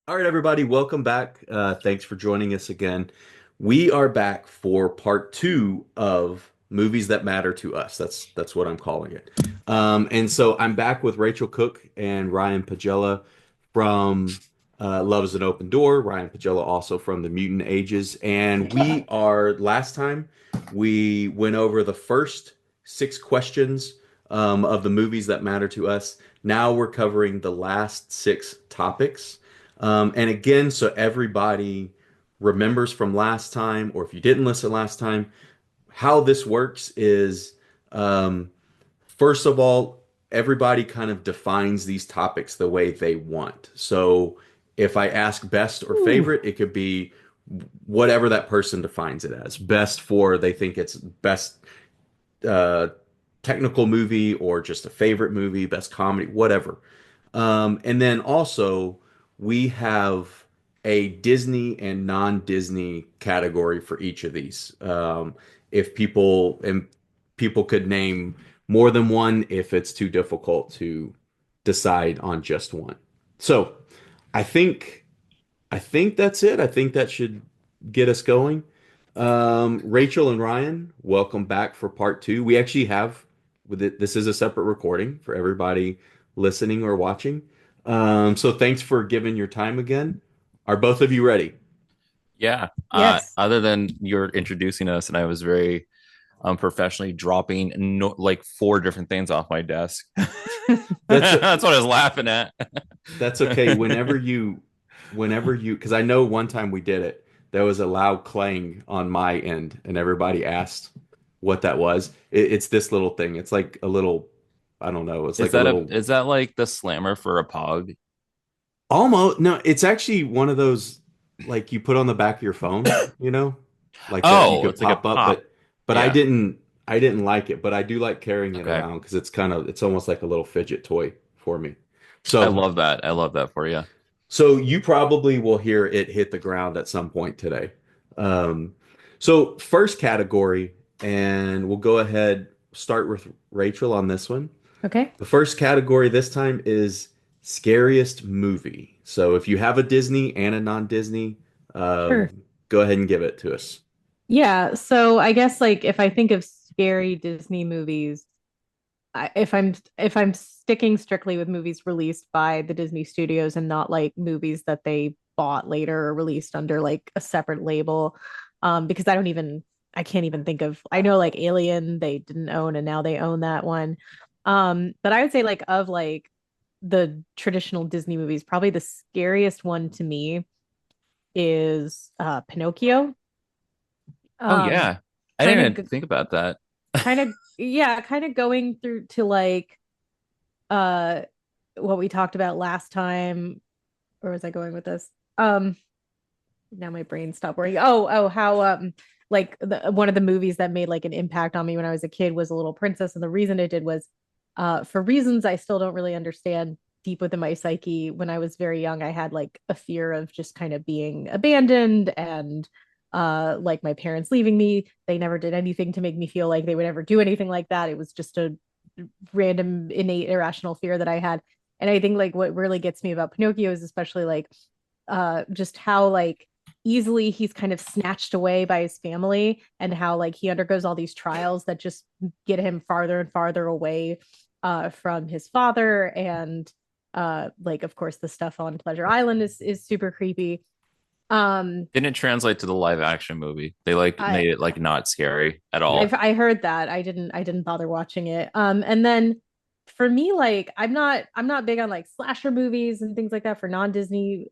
All right, everybody, welcome back. Thanks for joining us again. We are back for part two of movies that matter to us. That's what I'm calling it. And so I'm back with Rachel Cook and Ryan Pagella from Love is an Open Door. Ryan Pagella also from The Mutant Ages. And we are last time we went over the first six questions of the movies that matter to us. Now we're covering the last six topics. And again, so everybody remembers from last time, or if you didn't listen last time, how this works is um, first of all, everybody kind of defines these topics the way they want. So if I ask best or Ooh. favorite, it could be whatever that person defines it as. Best for they think it's best uh, technical movie or just a favorite movie, best comedy, whatever. And then also, we have a Disney and non-Disney category for each of these. If people could name more than one if it's too difficult to decide on just one. So, I think I think that's it. I think that should get us going. Rachel and Ryan, welcome back for part two. We actually have with it, this is a separate recording for everybody listening or watching. So thanks for giving your time again. Are both of you ready? Yeah. Yes. Other than you're introducing us, and I was very unprofessionally dropping like four different things off my desk. That's That's what I was laughing at. that's okay. Whenever you, because I know one time we did it, there was a loud clang on my end, and everybody asked what that was. It's this little thing. It's like a little, I don't know. It's Is like a that a little is that like the slammer for a pog? almost, no, it's actually one of those like you put on the back of your phone, like that you Oh, could it's like a pop up, pop. but Yeah. I didn't like it, but I do like carrying it Okay. around because it's almost like a little fidget toy for me. I So love that. I love that for you. so you probably will hear it hit the ground at some point today. Um, so first category, and we'll go ahead start with Rachel on this one. Okay. The first category this time is scariest movie. So if you have a Disney and a non-Disney, Sure. go ahead and give it to us. Yeah. So I guess like if I think of scary Disney movies, if I'm sticking strictly with movies released by the Disney studios and not like movies that they bought later or released under like a separate label, because I can't even think of. I know like Alien they didn't own and now they own that one. But I would say like of like the traditional Disney movies, probably the scariest one to me is Pinocchio. Oh Um, yeah. I kind didn't of even think about that. kind of yeah, kind of going through to like uh what we talked about last time. Where was I going with this? Um, Now my brain stopped working. How like one of the movies that made like an impact on me when I was a kid was A Little Princess, and the reason it did was for reasons I still don't really understand deep within my psyche. When I was very young, I had like a fear of just kind of being abandoned and like my parents leaving me. They never did anything to make me feel like they would ever do anything like that. It was just a random innate irrational fear that I had. And I think like what really gets me about Pinocchio is especially like just how like easily he's kind of snatched away by his family and how like he undergoes all these trials that just get him farther and farther away from his father. And like of course the stuff on Pleasure Island is super creepy. um Didn't translate to the live action movie. They like I made it like not scary at all. I heard that. I didn't bother watching it. And then for me, like I'm not big on like slasher movies and things like that for non-Disney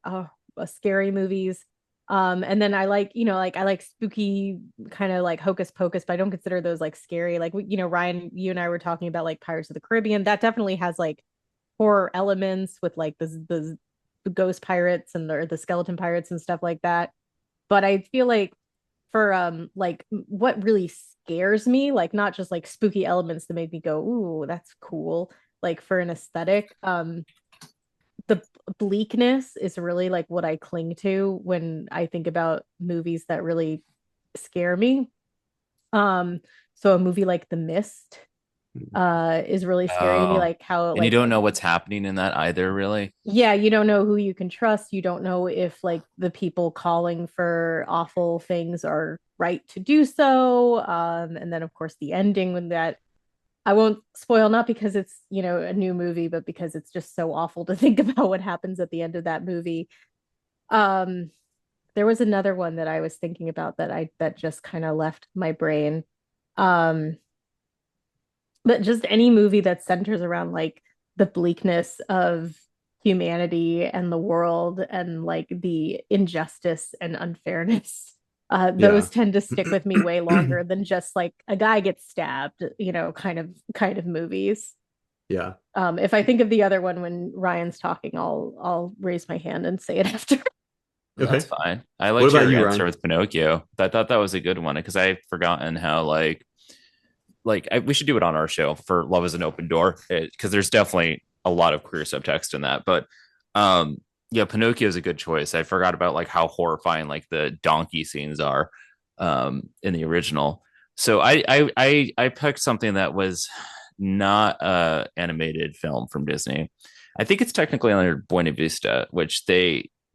scary movies. And then I like, like I like spooky kind of like hocus pocus, but I don't consider those like scary. Like Ryan, you and I were talking about like Pirates of the Caribbean. That definitely has like horror elements with like the ghost pirates and the skeleton pirates and stuff like that. But I feel like, for like what really scares me, like not just like spooky elements that make me go ooh that's cool, like for an aesthetic, the bleakness is really like what I cling to when I think about movies that really scare me. um so a movie like The Mist, is really scary, Oh, like how and you like don't know what's happening in that either, really. yeah, you don't know who you can trust. You don't know if like the people calling for awful things are right to do so. And then of course the ending when that I won't spoil, not because it's, a new movie, but because it's just so awful to think about what happens at the end of that movie. Um, there was another one that I was thinking about that just kind of left my brain. Um, but just any movie that centers around like the bleakness of humanity and the world and like the injustice and unfairness, Yeah. those tend to stick with me way longer than just like a guy gets stabbed, kind of movies. Yeah. If I think of the other one when Ryan's talking, I'll raise my hand and say it after. That's Okay. fine. I What liked about your you, answer Ryan? with Pinocchio. I thought that was a good one because I've forgotten how we should do it on our show for Love is an Open Door because there's definitely a lot of queer subtext in that. But um, yeah, Pinocchio is a good choice. I forgot about like how horrifying like the donkey scenes are in the original. So I picked something that was not a animated film from Disney. I think it's technically under Buena Vista, which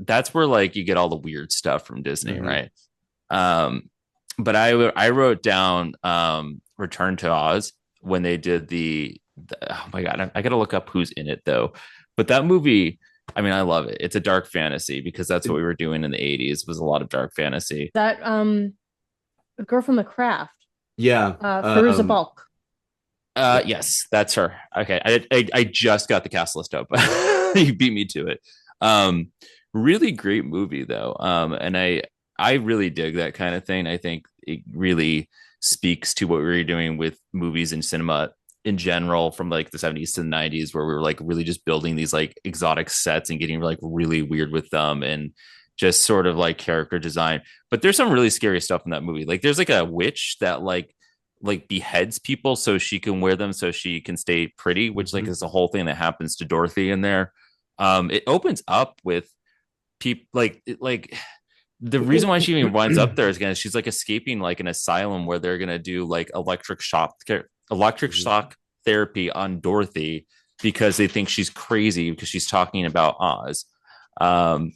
that's where like you get all the weird stuff from Disney, Hmm. right? Um, but I wrote down Return to Oz when they did oh my god, I got to look up who's in it though. But that movie, I mean, I love it. It's a dark fantasy because that's what we were doing in the 80s was a lot of dark fantasy. That girl from The Craft, Yeah. Feruza Balk. Yeah. Yes, that's her. Okay, I just got the cast list up. You beat me to it. Um, really great movie though. And I really dig that kind of thing. I think it really speaks to what we were doing with movies and cinema in general from like the 70s to the 90s where we were like really just building these like exotic sets and getting like really weird with them and just sort of like character design. But there's some really scary stuff in that movie. Like there's like a witch that like beheads people so she can wear them so she can stay pretty, which like Hmm. is the whole thing that happens to Dorothy in there. It opens up with people like the reason why she even winds up there is because she's like escaping like an asylum where they're gonna do like electric Hmm. shock therapy on Dorothy because they think she's crazy because she's talking about Oz. Um,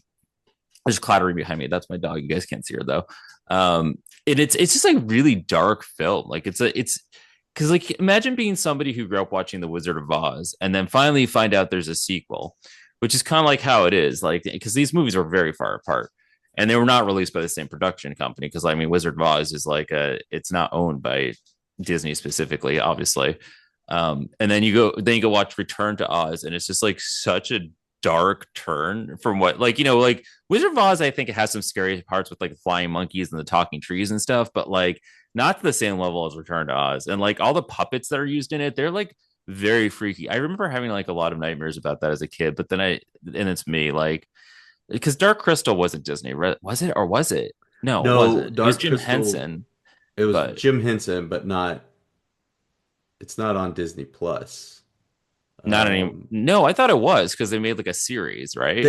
there's clattering behind me. That's my dog. You guys can't see her though. Um, and it's just like really dark film. Like it's because like imagine being somebody who grew up watching The Wizard of Oz and then finally find out there's a sequel, which is kind of like how it is. Like because these movies are very far apart and they were not released by the same production company. Because I mean, Wizard of Oz is like it's not owned by Disney specifically, obviously. And then you go watch Return to Oz, and it's just like such a dark turn from what like Wizard of Oz. I think it has some scary parts with like flying monkeys and the talking trees and stuff, but like not to the same level as Return to Oz. And like all the puppets that are used in it, they're like very freaky. I remember having like a lot of nightmares about that as a kid, but then and it's me like because Dark Crystal wasn't Disney, was it or was it? No, it No, wasn't. It was Dark Jim Crystal. Henson, It was but Jim Henson, but not. It's not on Disney Plus. not any. Um, No, I thought it was because they made like a series, right?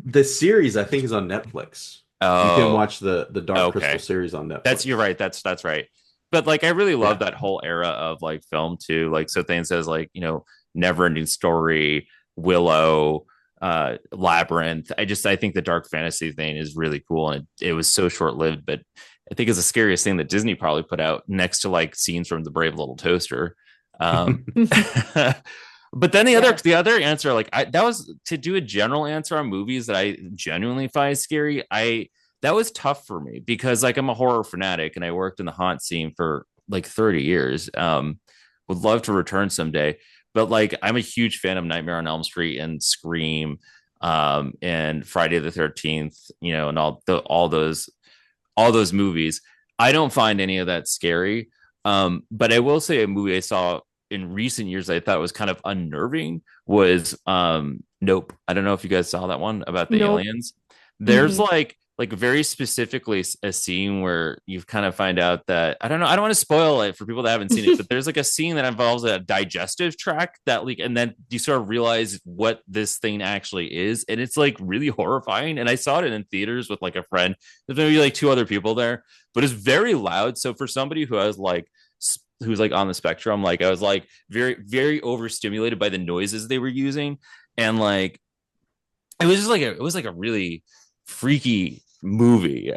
the series I think is on Netflix. You can Oh, watch the Dark Crystal okay. series on You're Netflix. right. That's right. But like I really love Yeah. that whole era of like film too. Like so things as like, Never Ending Story, Willow, Labyrinth. I think the dark fantasy thing is really cool and it was so short lived, but I think it's the scariest thing that Disney probably put out next to like scenes from The Brave Little Toaster. Um but then Yeah. the other answer, like that was to do a general answer on movies that I genuinely find scary. That was tough for me because like I'm a horror fanatic and I worked in the haunt scene for like 30 years. Would love to return someday, but like I'm a huge fan of Nightmare on Elm Street and Scream, and Friday the 13th, and all those movies. I don't find any of that scary. But I will say a movie I saw in recent years I thought was kind of unnerving was Nope. I don't know if you guys saw that one about the Nope. aliens. There's Mm-mm. like very specifically a scene where you kind of find out that I don't know, I don't want to spoil it for people that haven't seen it, but there's like a scene that involves a digestive tract that like and then you sort of realize what this thing actually is and it's like really horrifying and I saw it in theaters with like a friend. There's maybe like two other people there, but it's very loud. So for somebody who has like who's like on the spectrum, like I was like very very overstimulated by the noises they were using, and like it was like a really freaky movie.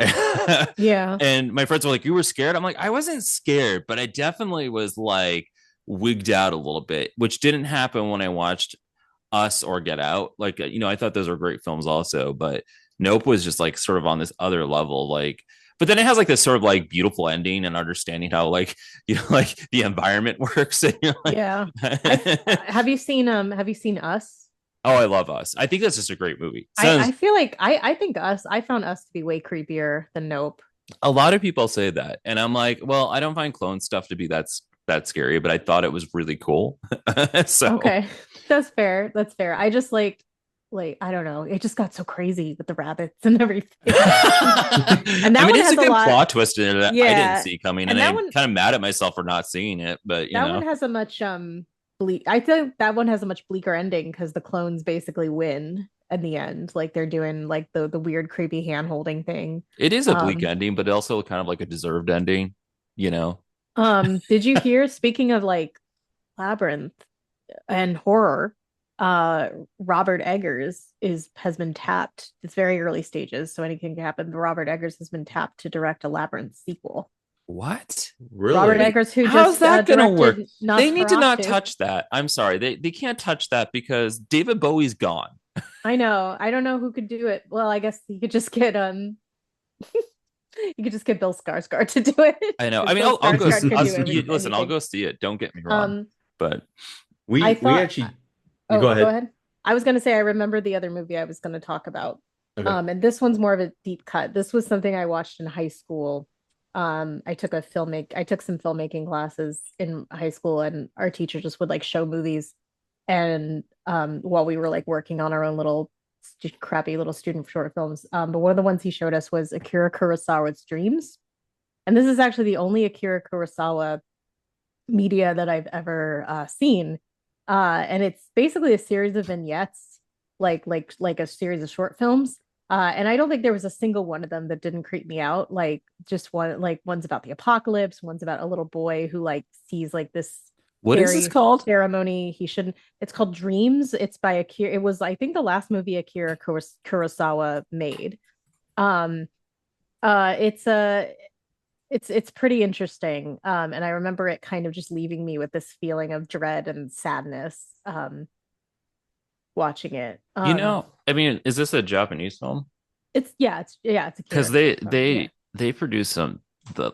Yeah. And my friends were like, "You were scared?" I'm like, "I wasn't scared, but I definitely was like wigged out a little bit," which didn't happen when I watched Us or Get Out. Like, I thought those were great films also, but Nope was just like sort of on this other level. Like, but then it has like this sort of like beautiful ending and understanding how like like the environment works. And you're like, Yeah. Have you seen Us? oh, I love Us. I think that's just a great movie. I Sounds feel like I think I found Us to be way creepier than Nope. a lot of people say that, and I'm like, well, I don't find clone stuff to be that scary, but I thought it was really cool. So Okay. That's fair. That's fair. I just like I don't know. It just got so crazy with the rabbits and everything. And I that mean, one it's a has a good lot. plot twist in it that I didn't Yeah. see coming, And and that I'm one kind of mad at myself for not seeing it. But that one has a much bleak I think that one has a much bleaker ending because the clones basically win in the end. Like they're doing like the weird creepy hand holding thing. it is a bleak Um ending, but also kind of like a deserved ending. You know, did you hear, speaking of like Labyrinth and horror, uh Robert Eggers is has been tapped. It's very early stages, so anything can happen. But Robert Eggers has been tapped to direct a Labyrinth sequel. what? Robert Really? Wait, Eggers, who how's just that gonna work? directed They need to not Nosferatu. touch that. I'm sorry, they can't touch that because David Bowie's gone. I know. I don't know who could do it. Well, I guess you could just get you could just get Bill Skarsgård to do it I know. I because mean, Bill I'll go. Skarsgård can do Listen, I'll anything. go see it. Don't get me wrong, Um, but I We thought. actually you go Oh, go ahead. ahead. I was going to say I remember the other movie I was going to talk about. Okay. And this one's more of a deep cut. This was something I watched in high school. I took some filmmaking classes in high school, and our teacher just would like show movies, and while we were like working on our own little crappy little student short films. But one of the ones he showed us was Akira Kurosawa's Dreams, and this is actually the only Akira Kurosawa media that I've ever seen. And it's basically a series of vignettes, like a series of short films. And I don't think there was a single one of them that didn't creep me out. Like just one, like one's about the apocalypse, one's about a little boy who like sees like this what is this scary called? ceremony he shouldn't. It's called Dreams. It's by Akira. It was, I think, the last movie Akira Kurosawa made. Um, it's a it's pretty interesting. And I remember it kind of just leaving me with this feeling of dread and sadness watching it. I mean, is this a Japanese film? It's Because Akira Kurosawa. they produce some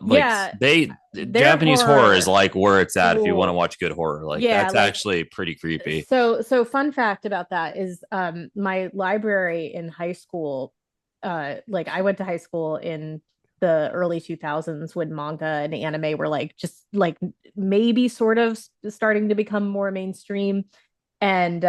Yeah. they Their Japanese horror is horror. like where it's at if you want to Ooh. watch good horror. Like Yeah, that's like actually pretty creepy. so fun fact about that is my library in high school, like I went to high school in the early 2000s when manga and anime were like just like maybe sort of starting to become more mainstream, and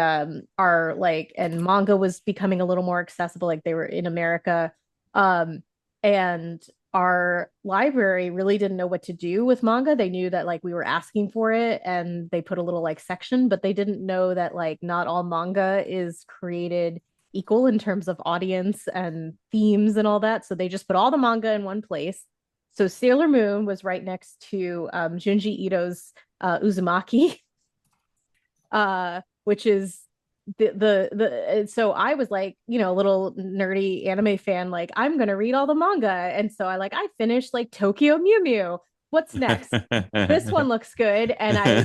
are like, and manga was becoming a little more accessible, like they were in America. And our library really didn't know what to do with manga. They knew that like we were asking for it and they put a little like section, but they didn't know that like not all manga is created equal in terms of audience and themes and all that. So they just put all the manga in one place. So Sailor Moon was right next to Junji Ito's Uzumaki, which is the so I was like, a little nerdy anime fan, like I'm gonna read all the manga. And so I finished like Tokyo Mew Mew. What's next? This one looks good. And I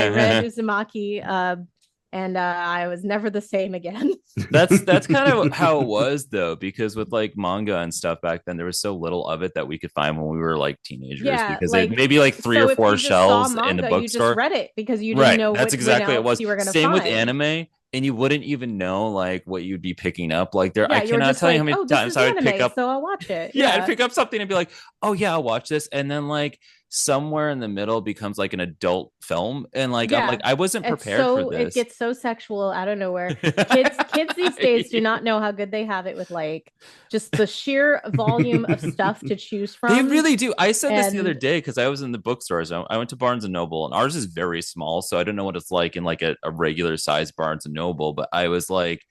read Uzumaki, and I was never the same again. That's kind of how it was though, because with like manga and stuff back then, there was so little of it that we could find when we were like teenagers, Yeah, because it like maybe like three or so if four you just saw shelves in the manga, you just bookstore. read it because you didn't Right. know That's when exactly what it else was. you were gonna Same with find. anime, and you wouldn't even know like what you'd be picking up. Like there, I Yeah, you were cannot just tell you how like, many oh, this times is I would pick anime, up. so I'll watch it. Yeah, I'd Yeah. pick up something and be like, oh yeah, I'll watch this. And then like somewhere in the middle becomes like an adult film. And like I'm like, Yeah. I wasn't prepared for It this. gets so sexual out of nowhere. Kids these days do not know how good they have it with like just the sheer volume of stuff to choose They from. really do. I said this the other And day because I was in the bookstores. I went to Barnes and Noble, and ours is very small, so I don't know what it's like in like a regular size Barnes and Noble. But I was like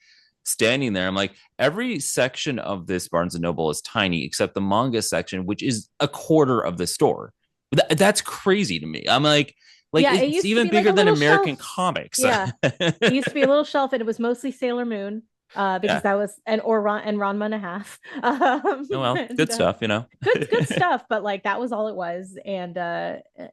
standing there. I'm like, every section of this Barnes and Noble is tiny except the manga section, which is a quarter of the store. That's crazy to me. I'm like Yeah, it it's used to even be like a bigger than little American shelf. comics. Yeah. It used to be a little shelf and it was mostly Sailor Moon, because Yeah. that was and Ranma and a half. Oh well, And good stuff, you know. good stuff, but like that was all it was. And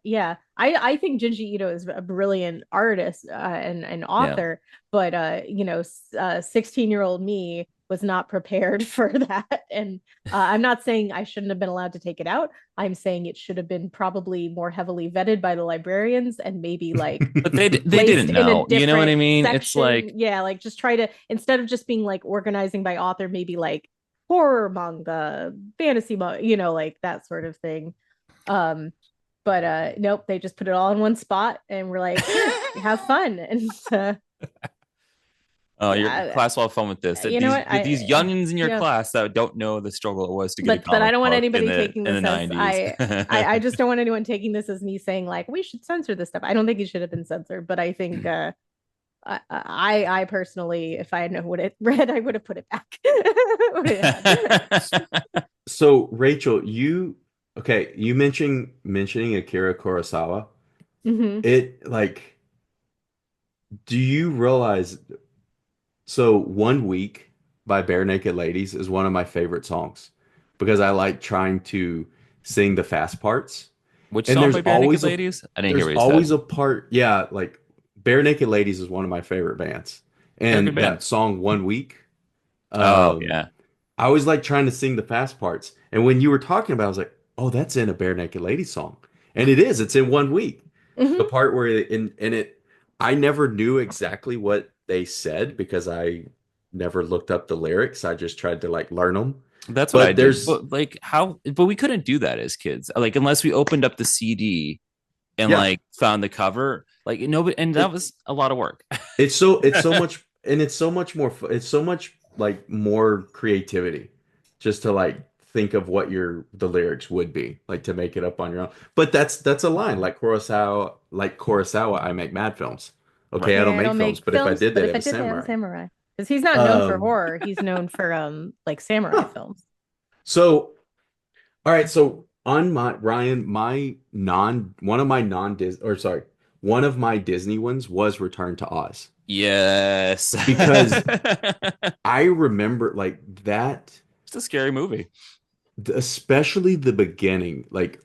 yeah, I think Junji Ito is a brilliant artist, and Yeah. author, but 16-year-old me was not prepared for that. And I'm not saying I shouldn't have been allowed to take it out. I'm saying it should have been probably more heavily vetted by the librarians and maybe like But they placed didn't in a know. You know what I different mean? It's section. like Yeah, like just try to, instead of just being like organizing by author, maybe like horror manga, fantasy manga, like that sort of thing. Um, but nope, they just put it all in one spot and we're like, here, have fun. And oh, your yeah, class will have fun with this. That you know these what? these youngins in your Yeah, class that don't know the struggle it was to get a but I comic don't want book in anybody the taking in the this as 90s. I just don't want anyone taking this as me saying like we should censor this stuff. I don't think it should have been censored, but I think I personally, if I had known what it read, I would have put it back. What it had. So Rachel, you mentioning Akira Kurosawa. Hmm. It like, do you realize? So 1 Week by Bare Naked Ladies is one of my favorite songs because I like trying to sing the fast parts. Which And song by Bare Naked Ladies? I didn't hear there's what you always said. a part, yeah, like Bare Naked Ladies is one of my favorite bands. They're a good And band. that song 1 Week, Oh um, yeah. I always like trying to sing the fast parts. And when you were talking about it, I was like, oh, that's in a Bare Naked Ladies song. And it is, it's in 1 Week. The Hmm. part where in it, I never knew exactly what they said because I never looked up the lyrics. I just tried to like learn them. That's what I But did. there's, But like how but we couldn't do that as kids. Like unless we opened up the CD and yeah, like found the cover. Like nobody and that it, was a lot of work. it's so much, and it's so much more, it's so much like more creativity just to like think of what the lyrics would be, like to make it up on your own. But that's a line like Kurosawa, I make mad films. Okay, Right. I don't Yeah, I make don't films, make but if I films, did but that, if it I was did, they have a samurai. samurai. Because he's not known for Um, horror. He's known for like samurai huh. films. So, all right, so on my Ryan, my non one of my non Dis or sorry, one of my Disney ones was Return to Oz Yes. because It's I remember like that, a scary movie. especially the beginning. Like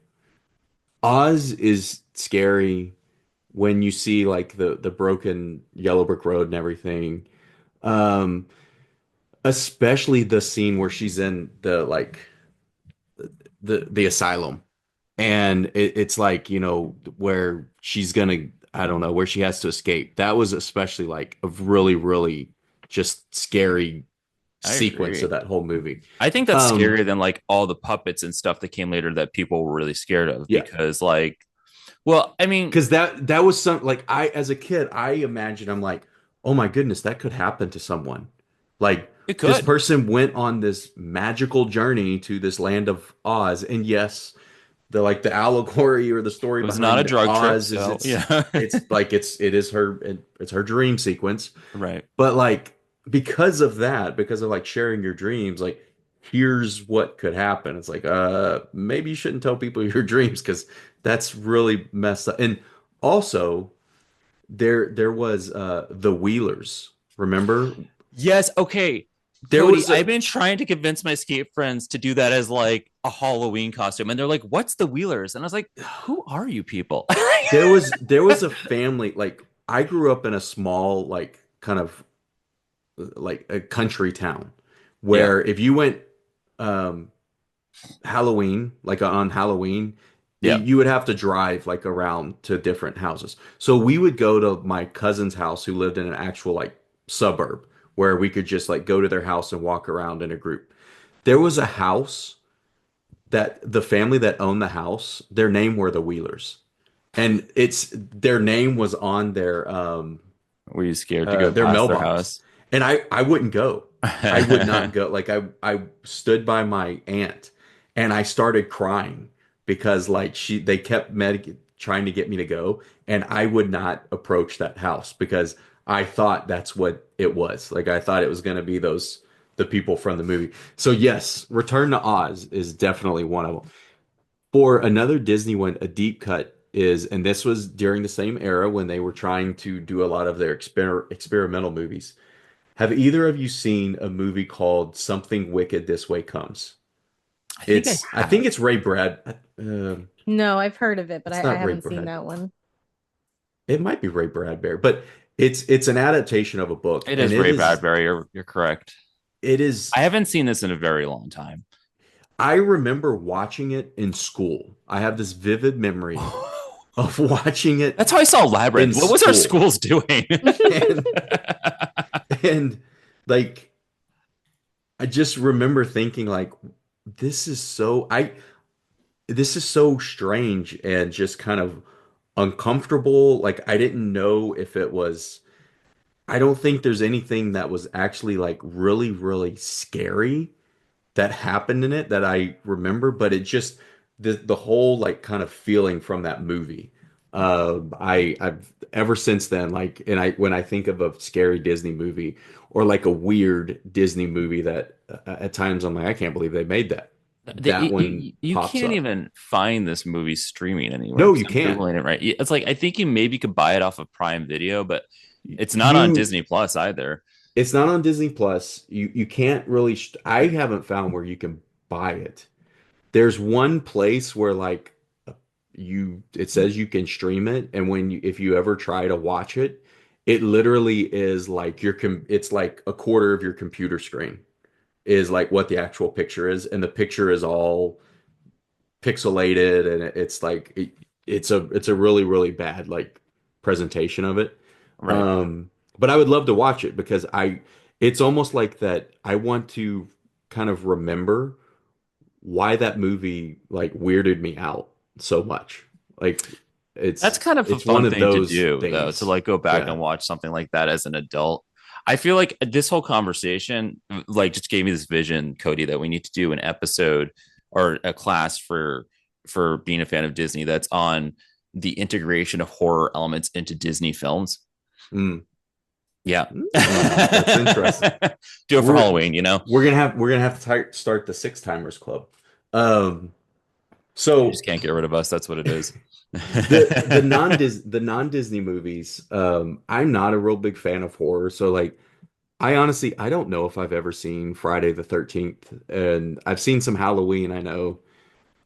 Oz is scary when you see like the broken yellow brick road and everything. Um, especially the scene where she's in the like the asylum and it's like where she's gonna, I don't know, where she has to escape. That was especially like a really just scary I sequence of agree. that whole movie. I think that's um scarier than like all the puppets and stuff that came later that people were really scared of yeah, because like well, I mean, because that was some like, I as a kid I imagine, I'm like, oh my goodness, that could happen to someone. Like it this could. person went on this magical journey to this land of Oz, and yes, the allegory or the story It was not a behind drug trip, Oz is so yeah. it is her dream sequence. Right. But like because of that, because of like sharing your dreams, like here's what could happen. It's like maybe you shouldn't tell people your dreams because that's really messed up. And also there was the Wheelers. Remember? Yes, okay. There Cody, was I've a been trying to convince my escape friends to do that as like a Halloween costume. And they're like, what's the Wheelers? And I was like, who are you people? there was a family, like I grew up in a small like kind of like a country town Yeah. where if you went um Halloween, like on Halloween, Yeah. you would have to drive like around to different houses. So we would go to my cousin's house who lived in an actual like suburb where we could just like go to their house and walk around in a group. There was a house that the family that owned the house, their name were the Wheelers. And it's their name was on Were you scared to go their past their mailbox. house? And I wouldn't go. I would not go. Like I stood by my aunt and I started crying because like they kept trying to get me to go, and I would not approach that house because I thought that's what it was. Like I thought it was going to be the people from the movie. So yes, Return to Oz is definitely one of them. For another Disney one, a deep cut is, and this was during the same era when they were trying to do a lot of their experimental movies. Have either of you seen a movie called Something Wicked This Way Comes? I think I I think have. it's Ray Brad. No, I've heard of it, but It's I not Ray haven't seen Brad. that one. It might be Ray Bradbury, but it's an adaptation of a book, It and is Ray Bradbury. You're correct. it is. I haven't seen this in a very long time. I remember watching it in school. I have this vivid memory of watching it That's how I saw in Labyrinth. What was our school, schools doing? and and like I just remember thinking like this is so I this is so strange and just kind of uncomfortable. Like I didn't know if it was I don't think there's anything that was actually like really, really scary that happened in it that I remember, but it just the whole like kind of feeling from that movie. I've ever since then like and I when I think of a scary Disney movie or like a weird Disney movie that at times I'm like I can't believe they made that. That one You pops can't up. even find this movie streaming anywhere No, because you I'm can't. googling it right. It's like I think you maybe could buy it off of Prime Video, but it's not on You Disney Plus either. it's not on Disney Plus. You can't really I haven't found where you can buy it. There's one place where like you it says you can stream it and when you if you ever try to watch it, it literally is like it's like a quarter of your computer screen is like what the actual picture is and the picture is all pixelated and it's like it's a really really bad like presentation of it. Right. But I would love to watch it because I it's almost like that I want to kind of remember why that movie like weirded me out so much. Like That's kind of a it's one fun of thing to those do, though, to things. like go back Yeah. and watch something like that as an adult. I feel like this whole conversation like just gave me this vision, Cody, that we need to do an episode or a class for being a fan of Disney that's on the integration of horror elements into Disney films. Mm. Yeah. That's interesting. Do it for We're Halloween, you know? we're gonna have to start the Six Timers Club. You just So can't get rid of us. That's what it is. the non-Disney movies, I'm not a real big fan of horror. So like I honestly I don't know if I've ever seen Friday the 13th and I've seen some Halloween, I know.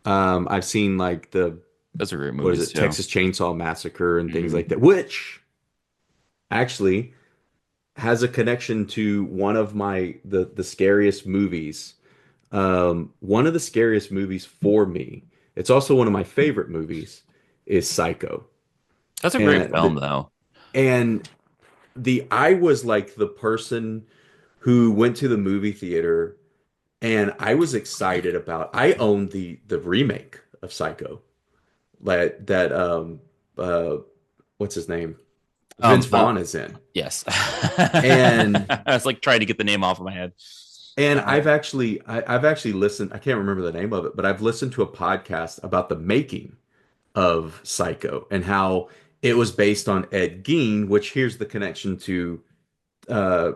I've seen like the Those are great what is movies it, too. Texas Chainsaw Massacre and things like Mhm. that, which actually has a connection to one of my the scariest movies. One of the scariest movies for me. It's also one of my favorite movies is Psycho. That's a great And film, though. and the I was like the person who went to the movie theater and I was excited about I owned the remake of Psycho that uh what's his name? Vince Um, uh, Vaughn is in. yes. And I was like trying to get the name off of my head. I've actually listened, I can't remember the name of it, but I've listened to a podcast about the making of Psycho and how it was based on Ed Gein, which here's the connection to uh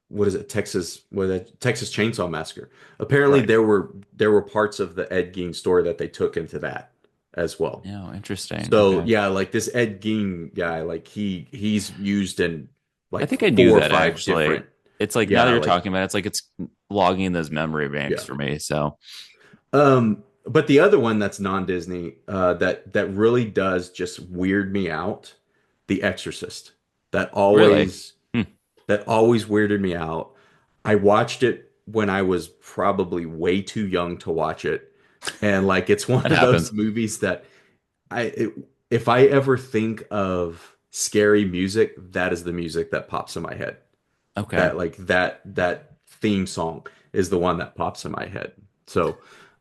what is it, Texas Chainsaw Massacre. Apparently Right. there were parts of the Ed Gein story that they took into that as well. Yeah, interesting. So Okay. yeah, like this Ed Gein guy, like he's used in I like think I knew four or that five actually. different It's like now that yeah, you're like talking about it, it's like it's logging in those memory banks yeah. for me. So But the other one that's non-Disney, that really does just weird me out, The Exorcist. That really, always hmm, that always weirded me out. I watched it when I was probably way too young to watch it. And like it's one that of those happens. movies that if I ever think of scary music, that is the music that pops in my head. Okay. That like that theme song is the one that pops in my head. So,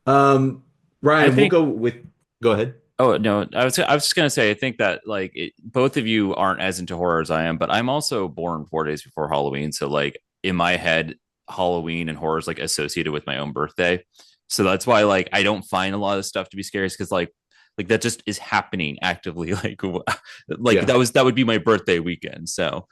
um, I Ryan, we'll think go with go ahead. Oh no, I was just gonna say I think that like both of you aren't as into horror as I am, but I'm also born 4 days before Halloween, so like in my head, Halloween and horror is like associated with my own birthday, so that's why like I don't find a lot of stuff to be scary because like that just is happening actively like Yeah. that would be my birthday weekend. So,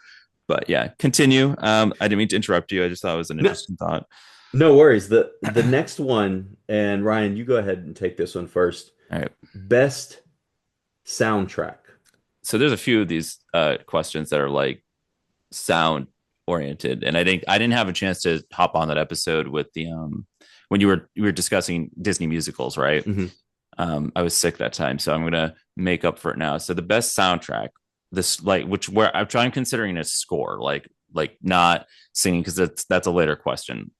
but yeah, continue. I didn't mean to interrupt you. I just thought it was an No, interesting thought. No worries. The next one, and Ryan, you go ahead and take this one first. All right. Best soundtrack. So there's a few of these questions that are like sound oriented, and I didn't have a chance to hop on that episode with the when you were discussing Disney musicals, right? Hmm. I was sick that time, so I'm gonna make up for it now. So the best soundtrack, this like which where I'm trying considering a score, like not singing because that's a later question.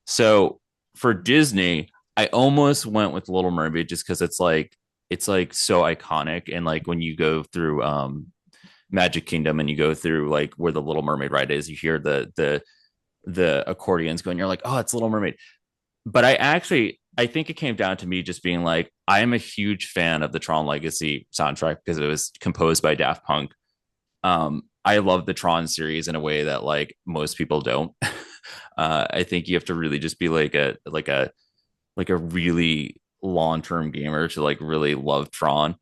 So for Disney, I almost went with Little Mermaid just because it's like so iconic, and like when you go through Magic Kingdom and you go through like where the Little Mermaid ride is, you hear the accordions going, you're like, oh, it's Little Mermaid. But I think it came down to me just being like, I am a huge fan of the Tron Legacy soundtrack because it was composed by Daft Punk. I love the Tron series in a way that like most people don't. I think you have to really just be like a really long term gamer to like really love Tron.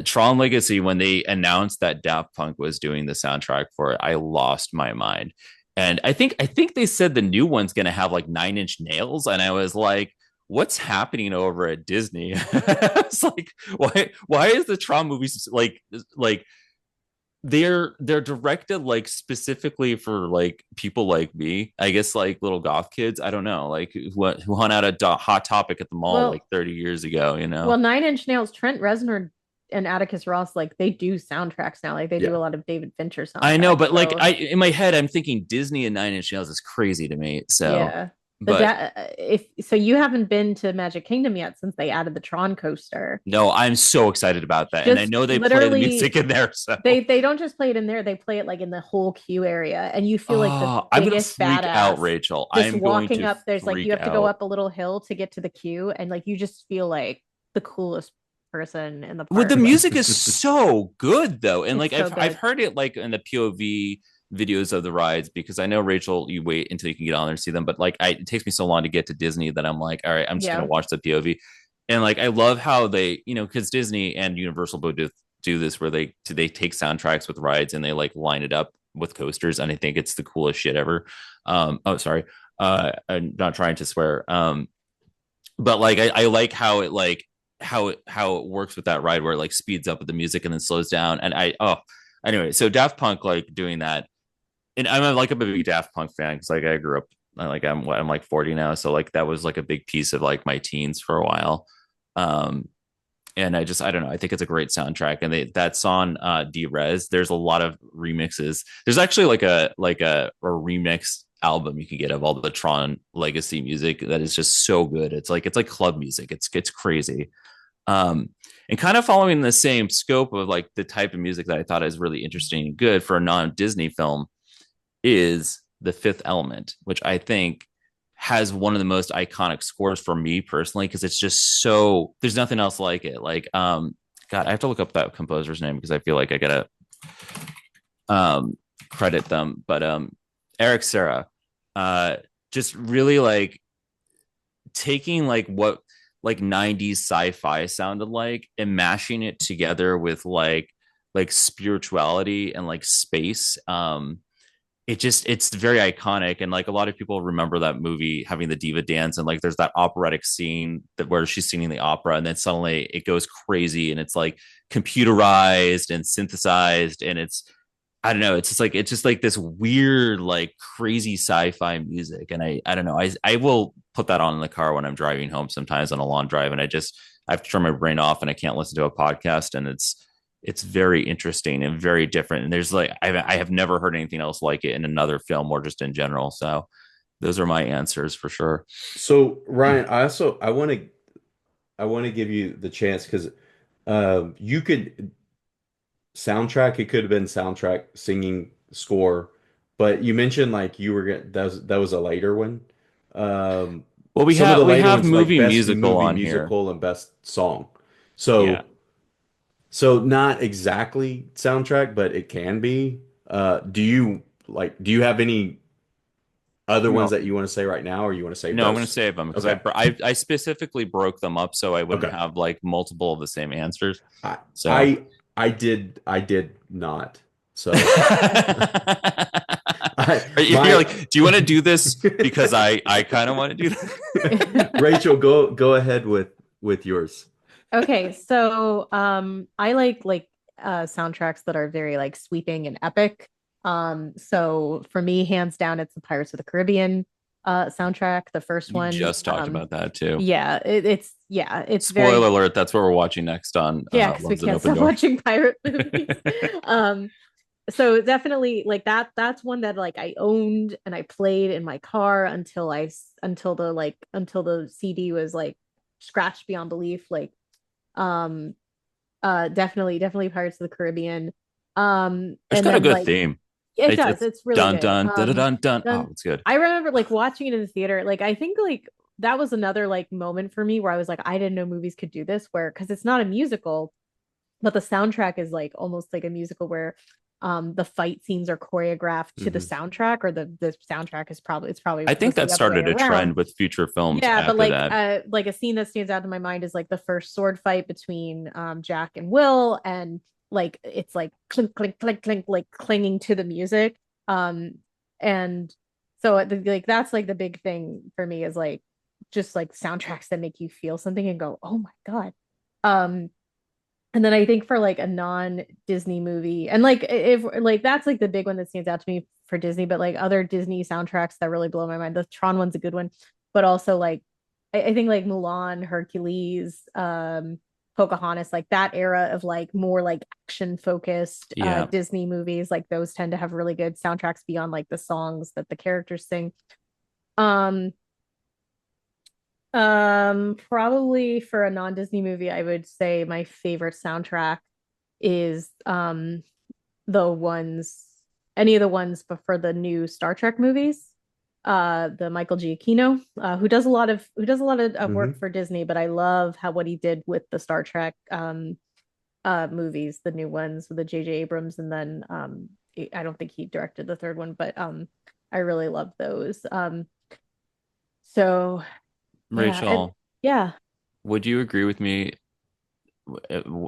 Tron Legacy, when they announced that Daft Punk was doing the soundtrack for it, I lost my mind. And I think they said the new one's gonna have like 9 Inch Nails, and I was like, "What's happening over at Disney?" It's like, why is the Tron movies like they're directed like specifically for like people like me, I guess, like little goth kids, I don't know, like who hung out at Hot Topic at the mall like Well, 30 years ago, you well, know. Nine Inch Nails, Trent Reznor and Atticus Ross, like they do soundtracks now. Like they do Yeah. a lot of David Fincher I know, soundtracks. but like So I in my head I'm thinking Disney and 9 Inch Nails is crazy to me, so yeah. The but if so you haven't been to Magic Kingdom yet since they added the Tron coaster. no, I'm so excited about that, and I Just know they play the music literally in there, so they don't just play it in there, they play it like in the whole queue area and you feel like the oh, I'm gonna biggest freak out, badass Rachel. I just am going walking to up. There's like you freak have to go out. up a little hill to get to the queue and like you just feel like the coolest person in the Well, the park. Like music is so good though, and it's like so I've good. heard it like in the POV videos of the rides, because I know, Rachel, you wait until you can get on there and see them, but like it takes me so long to get to Disney that I'm like, all right, I'm just gonna Yeah. watch the POV. And like I love how they, because Disney and Universal both do this where they take soundtracks with rides and they like line it up with coasters, and I think it's the coolest shit ever. Oh, sorry, I'm not trying to swear. But like I like how it like how it works with that ride where it like speeds up with the music and then slows down. And anyway, so Daft Punk like doing that, and I'm a big Daft Punk fan because like I grew up, like I'm like 40 now, so like that was like a big piece of like my teens for a while. Um, and I don't know, I think it's a great soundtrack, and that song D-Res, there's a lot of remixes. There's actually like a remix album you can get of all the Tron Legacy music that is just so good. It's like club music. It's crazy. um and kind of following the same scope of like the type of music that I thought is really interesting and good for a non-Disney film is The Fifth Element, which I think has one of the most iconic scores for me personally, because it's just so, there's nothing else like it. Like God, I have to look up that composer's name because I feel like I gotta um credit them. But Eric Serra, uh just really like taking like what like 90s sci-fi sounded like and mashing it together with like spirituality and like space. It's very iconic, and like a lot of people remember that movie having the diva dance, and like there's that operatic scene that where she's singing the opera, and then suddenly it goes crazy and it's like computerized and synthesized, and it's, I don't know, it's just like this weird like crazy sci-fi music. And I don't know, I will put that on in the car when I'm driving home sometimes on a long drive, and I have to turn my brain off and I can't listen to a podcast, and it's very interesting and very different. And there's like I have never heard anything else like it in another film or just in general. So those are my answers for sure. So Ryan, I want to give you the chance because you could soundtrack. It could have been soundtrack, singing, score, but you mentioned like you were getting that was a later one. Um, Well, we some of have the we later have ones like movie best musical movie on here. musical and best song. Yeah. So not exactly soundtrack, but it can be. Do you have any other ones No, that you want to say right now, or you want to save no, I'm going to those? save them because Okay. I specifically broke them up so I wouldn't Okay. have like multiple of the same answers. I So I did not. So You're My like, do you want to do this? Because I kind of want to do that. Rachel, go ahead with yours. Okay, so I like soundtracks that are very like sweeping and epic. So for me, hands down, it's the Pirates of the Caribbean soundtrack, the first You one. just talked about that too. Yeah, it's Spoiler very alert, that's what we're watching next on yeah, because we Love's an can't Open stop Door. watching pirate movies. Um, so definitely like that's one that like I owned and I played in my car until the CD was like scratched beyond belief. Like um definitely Pirates of the Caribbean. It's And got a then good like theme. it does, It's it's really dun good. dun dun dun dun. Oh, Then it's good. I remember like watching it in the theater. Like I think like that was another like moment for me where I was like, I didn't know movies could do this, where because it's not a musical, but the soundtrack is like almost like a musical where the fight scenes are choreographed to the Hmm. soundtrack, or the soundtrack is probably it's probably I think supposed to that be the other way started a around. trend with future films Yeah, but after that. like a scene that stands out in my mind is like the first sword fight between Jack and Will, and like it's like clink clink clink clink like clinging to the music. Um and so like that's like the big thing for me is like just like soundtracks that make you feel something and go, "Oh my God." Um and then I think for like a non-Disney movie, and like if like that's like the big one that stands out to me for Disney, but like other Disney soundtracks that really blow my mind. The Tron one's a good one, but also like I think like Mulan, Hercules, Pocahontas, like that era of like more like action focused Yeah, Disney movies, like those tend to have really good soundtracks beyond like the songs that the characters sing. Um, Probably for a non-Disney movie, I would say my favorite soundtrack is the ones any of the ones but for the new Star Trek movies. The Michael Giacchino, who does a lot of work Hmm. for Disney, but I love how what he did with the Star Trek movies, the new ones with the J.J. Abrams, and then I don't think he directed the third one, but I really love those. So yeah, Rachel, yeah. would you agree with me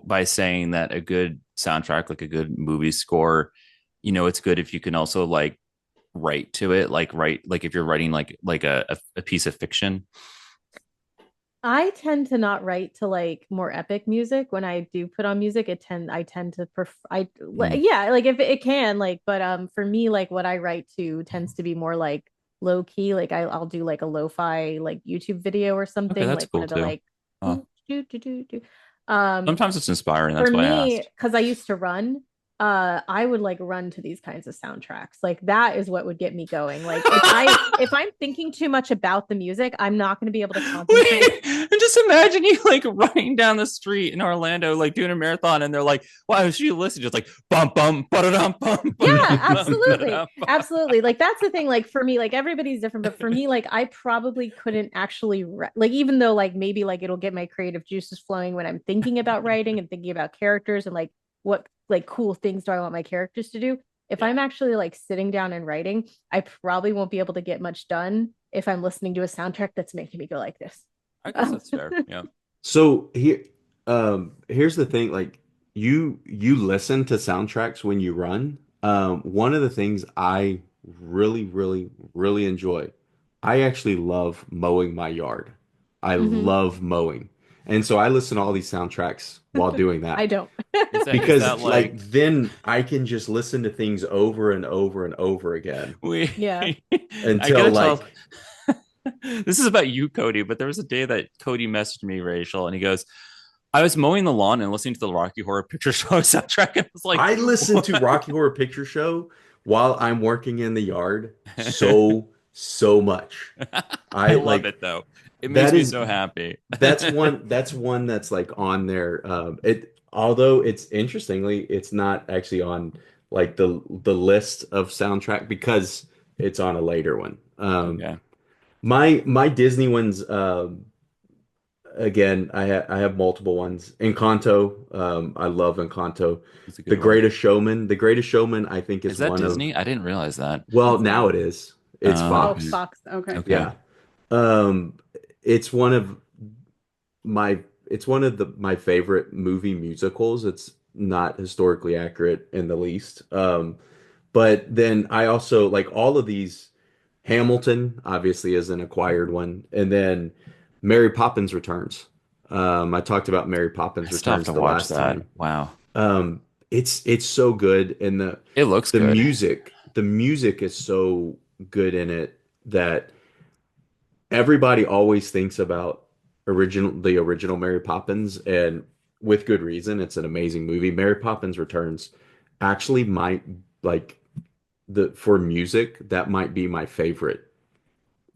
by saying that a good soundtrack, like a good movie score, it's good if you can also like write to it, like write like if you're writing like a piece of fiction. I tend to not write to like more epic music. When I do put on music, I tend to prefer Mm. yeah, like if it can like, but for me like what I write to tends to be more like low key. Like I'll do like a lo-fi like YouTube video or Okay, something, that's like one cool of the too. like Oh, do. Um sometimes it's inspiring. for That's why I me, asked. because I used to run, I would like run to these kinds of soundtracks. Like that is what would get me going. Like if I'm thinking too much about the music, I'm not going to be able to concentrate. Wait, and just imagine you like running down the street in Orlando, like doing a marathon, and they're like, "Wow, should you listen?" Just like bum bum ba-da-dum bum Yeah, ba-da-dum absolutely. ba-da-dum. Absolutely. Like that's the thing. Like for me, like everybody's different, but for me, like I probably couldn't actually like even though like maybe like it'll get my creative juices flowing when I'm thinking about writing and thinking about characters and like what like cool things do I want my characters to do. If Yeah, I'm actually like sitting down and writing, I probably won't be able to get much done if I'm listening to a soundtrack that's making me go like this. I guess that's fair. Yeah. So here's the thing, like you listen to soundtracks when you run. One of the things I really enjoy, I actually love mowing my yard. I Mhm. love mowing. And so I listen to all these soundtracks while doing I that. don't. Is Because that like like then I can just listen to things over and over and over again we? Yeah. I until gotta tell. like This is about you, Cody, but there was a day that Cody messaged me, Rachel, and he goes, I was mowing the lawn and listening to the Rocky Horror Picture Show soundtrack, and I was like, I listen to what? Rocky Horror Picture Show while I'm working in the yard so much. I I love like it though. It makes that me is so happy. that's one that's like on there. It although it's interestingly it's not actually on like the list of soundtrack because it's on a later one. Okay, My Disney ones again I have multiple ones. Encanto, I love Encanto. that's a good one. The Greatest Showman I think Is is that one of Disney? I didn't realize that. well It's now not. it is. It's Oh, Okay, Fox. Fox. Okay. okay. Yeah. Um it's one of my it's one of my favorite movie musicals. It's not historically accurate in the least. But then I also like all of these. Hamilton obviously is an acquired one, and then Mary Poppins Returns. I talked about Mary I Poppins still have Returns to the watch last that. time. Wow. It's so good, and It looks the good. music is so good in it that everybody always thinks about the original Mary Poppins, and with good reason. It's an amazing movie. Mary Poppins Returns actually might like the for music that might be my favorite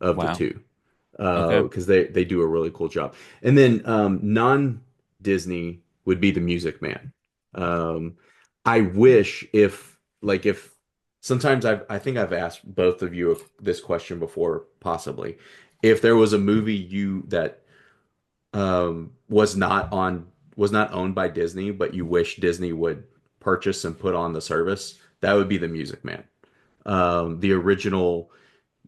of the Wow. two Okay. because they do a really cool job. And then non-Disney would be the Music Man. Um, I wish if sometimes I think I've asked both of you this question before, possibly. If there was a movie you that was not owned by Disney, but you wish Disney would purchase and put on the service, that would be the Music Man. The original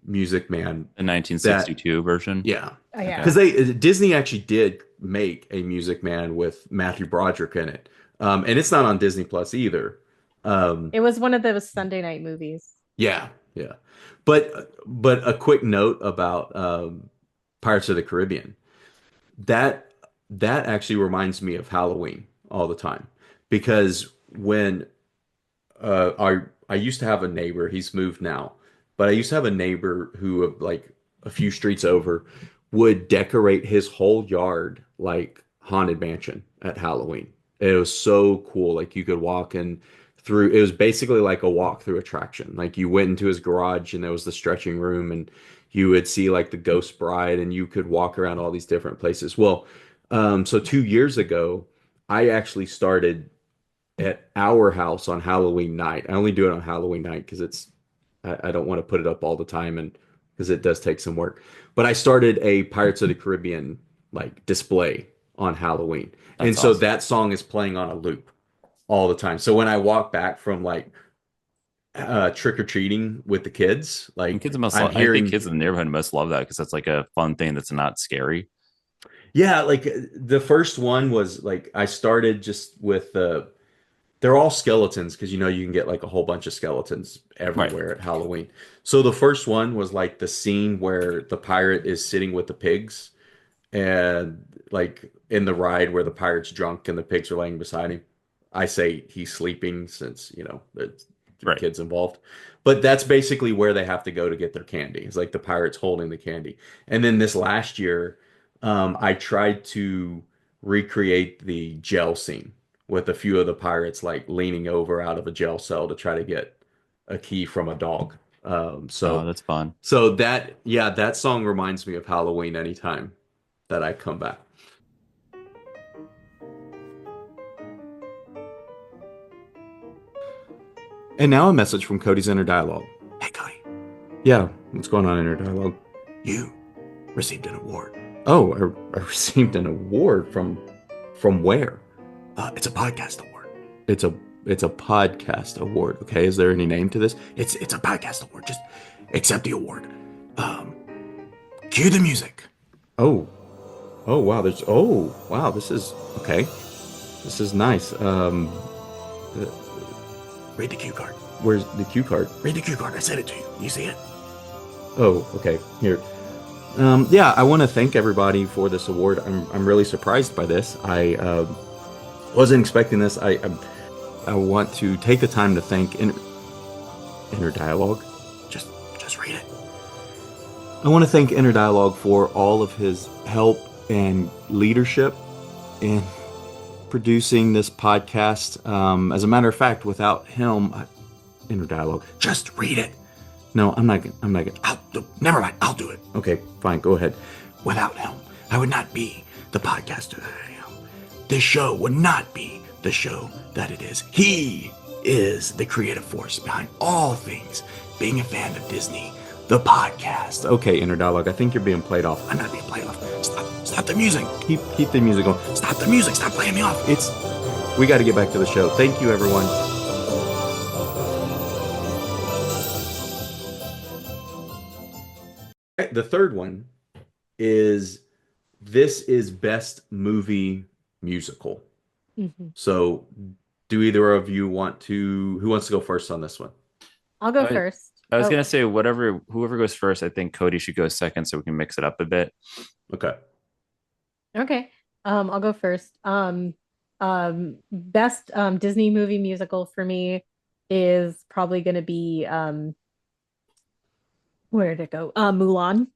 Music Man The that 1962 version. yeah, Oh Okay. yeah. because they Disney actually did make a Music Man with Matthew Broderick in it, and it's not on Disney Plus either. Um, It was one of those Sunday night movies. yeah, yeah, but a quick note about Pirates of the Caribbean. That that actually reminds me of Halloween all the time because when I used to have a neighbor. He's moved now, but I used to have a neighbor who, like a few streets over, would decorate his whole yard like Haunted Mansion at Halloween. It was so cool. Like you could walk in through. It was basically like a walk-through attraction. Like you went into his garage and there was the stretching room, and you would see like the Ghost Bride, and you could walk around all these different places. Well, so 2 years ago, I actually started at our house on Halloween night. I only do it on Halloween night because I don't want to put it up all the time and because it does take some work. But I started a Pirates of the Caribbean like display on Halloween. And That's so awesome. that song is playing on a loop all the time. So when I walk back from like trick or treating with the kids, And like kids must I'm love, I think hearing, kids in the neighborhood must love that because that's like a fun thing that's not scary. yeah, like the first one was like I started just with the they're all skeletons because you can get like a whole bunch of skeletons Right. everywhere at Halloween. So the first one was like the scene where the pirate is sitting with the pigs and like in the ride where the pirate's drunk and the pigs are laying beside him. I say he's sleeping since, there's Right. kids involved. But that's basically where they have to go to get their candy. It's like the pirate's holding the candy. And then this last year, I tried to recreate the jail scene with a few of the pirates like leaning over out of a jail cell to try to get a key from a dog. Um, Oh, so that's fun. so that song reminds me of Halloween anytime that I come back. And now a message from Cody's Inner Dialogue. Hey, Cody. Yeah, what's going on, Inner Dialogue? You received an award. Oh, I received an award from where? It's a podcast award. It's a podcast award. Okay, is there any name to this? It's a podcast award. Just accept the award. Um, Cue the music. Oh, oh wow. This is okay. This is nice. Uh, Read the cue card. Where's the cue card? Read the cue card. I said it to you. You see it? Oh, okay. Here. Yeah, I want to thank everybody for this award. I'm really surprised by this. I wasn't expecting this. I want to take the time to thank Inner Dialogue. Just just read it. I want to thank Inner Dialogue for all of his help and leadership in producing this podcast. As a matter of fact, without him, Inner Dialogue. Just read it. No, I'm not. I'm not gonna. Never mind. I'll do it. Okay, fine. Go ahead. Without him, I would not be the podcaster that I am. This show would not be the show that it is. He is the creative force behind all things. Being a fan of Disney, the podcast. Okay, Inner Dialogue. I think you're being played off. I'm not being played off. Stop the music. Keep the music going. Stop the music. Stop playing me off. We got to get back to the show. Thank you, everyone. The third one is this is best movie musical. Mhm. So, do either of you want to? Who wants to go first on this one? I'll go I, first. I was Oh, gonna say whoever goes first. I think Cody should go second so we can mix it up a bit. Okay. okay. I'll go first. Best Disney movie musical for me is probably gonna be where did it go? Mulan.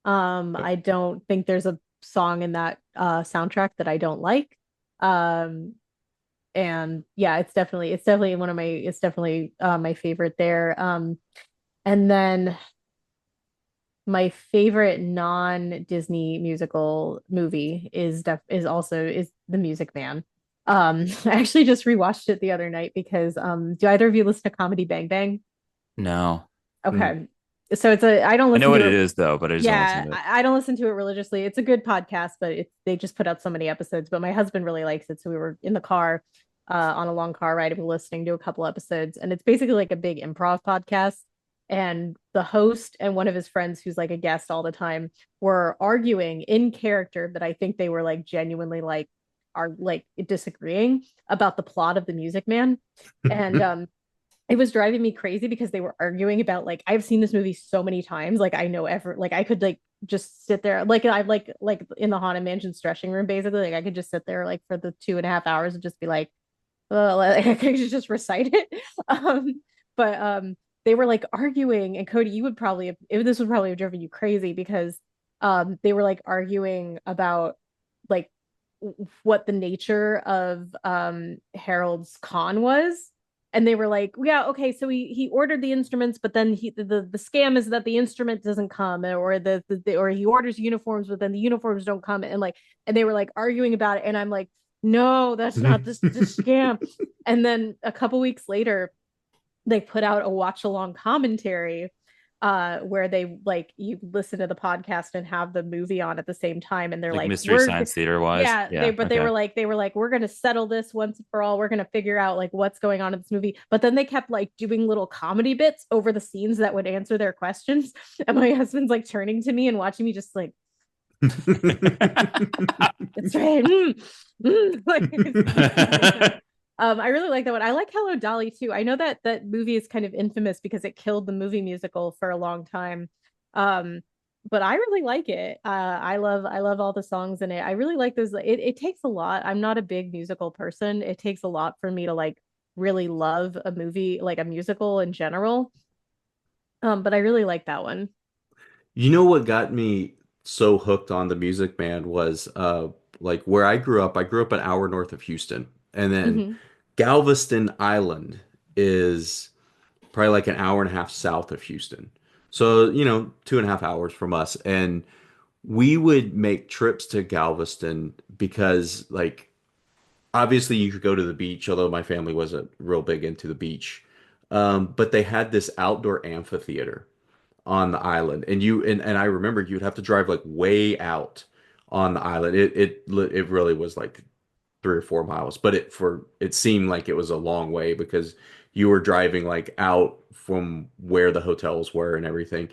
I don't think there's a song in that soundtrack that I don't like. Um, and yeah, it's definitely one of my it's definitely my favorite there. And then my favorite non-Disney musical movie is The Music Man. I actually just rewatched it the other night because do either of you listen to Comedy Bang Bang? No, Mm. Okay. So I don't I know listen what to it it. is though, but I just don't listen Yeah, to it. I don't listen to it religiously. It's a good podcast, but they just put out so many episodes. But my husband really likes it, so we were in the car on a long car ride and we were listening to a couple episodes, and it's basically like a big improv podcast. And the host and one of his friends, who's like a guest all the time, were arguing in character, but I think they were like genuinely like are like disagreeing about the plot of The Music Man. And it was driving me crazy because they were arguing about like I've seen this movie so many times, like I know ever like I could like just sit there like I like in the Haunted Mansion stretching room basically, like I could just sit there like for the 2.5 hours and just be like, like I could just recite it. But they were like arguing, and Cody, you would probably this would probably have driven you crazy because they were like arguing about like what the nature of Harold's con was. And they were like, yeah, okay, so he ordered the instruments, but then the scam is that the instrument doesn't come, or or he orders uniforms, but then the uniforms don't come, and like, and they were like arguing about it, and I'm like, no, that's not the scam. And then a couple weeks later, they put out a watch along commentary where they like you listen to the podcast and have the movie on at the same time, and they're Like like Mystery we're Science Theater wise. yeah, Yeah. they Okay. were like we're going to settle this once and for all, we're going to figure out like what's going on in this movie. But then they kept like doing little comedy bits over the scenes that would answer their questions, and my husband's like turning to me and watching me just like it's right. I really like that one. I like Hello Dolly too. I know that that movie is kind of infamous because it killed the movie musical for a long time. Um, but I really like it. I love all the songs in it. I really like those. It takes a lot. I'm not a big musical person. It takes a lot for me to like really love a movie, like a musical in general. But I really like that one. You know what got me so hooked on the Music Man was like where I grew up an hour north of Houston. And then Hmm. Galveston Island is probably like an hour and a half south of Houston. So, 2.5 hours from us. And we would make trips to Galveston because like obviously you could go to the beach, although my family wasn't real big into the beach. But they had this outdoor amphitheater on the island, and and I remember you'd have to drive like way out on the island. It really was like 3 or 4 miles, but it seemed like it was a long way because you were driving like out from where the hotels were and everything.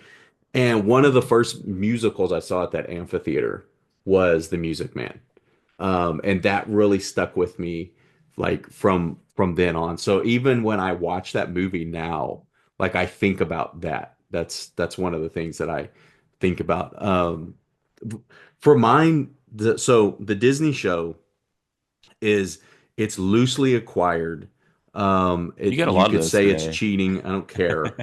And one of the first musicals I saw at that amphitheater was The Music Man. And that really stuck with me like from then on. So even when I watch that movie now, like I think about that. That's one of the things that I think about. For mine, so the Disney show is it's loosely acquired. You got a You lot of could those say it's today. cheating. I don't care.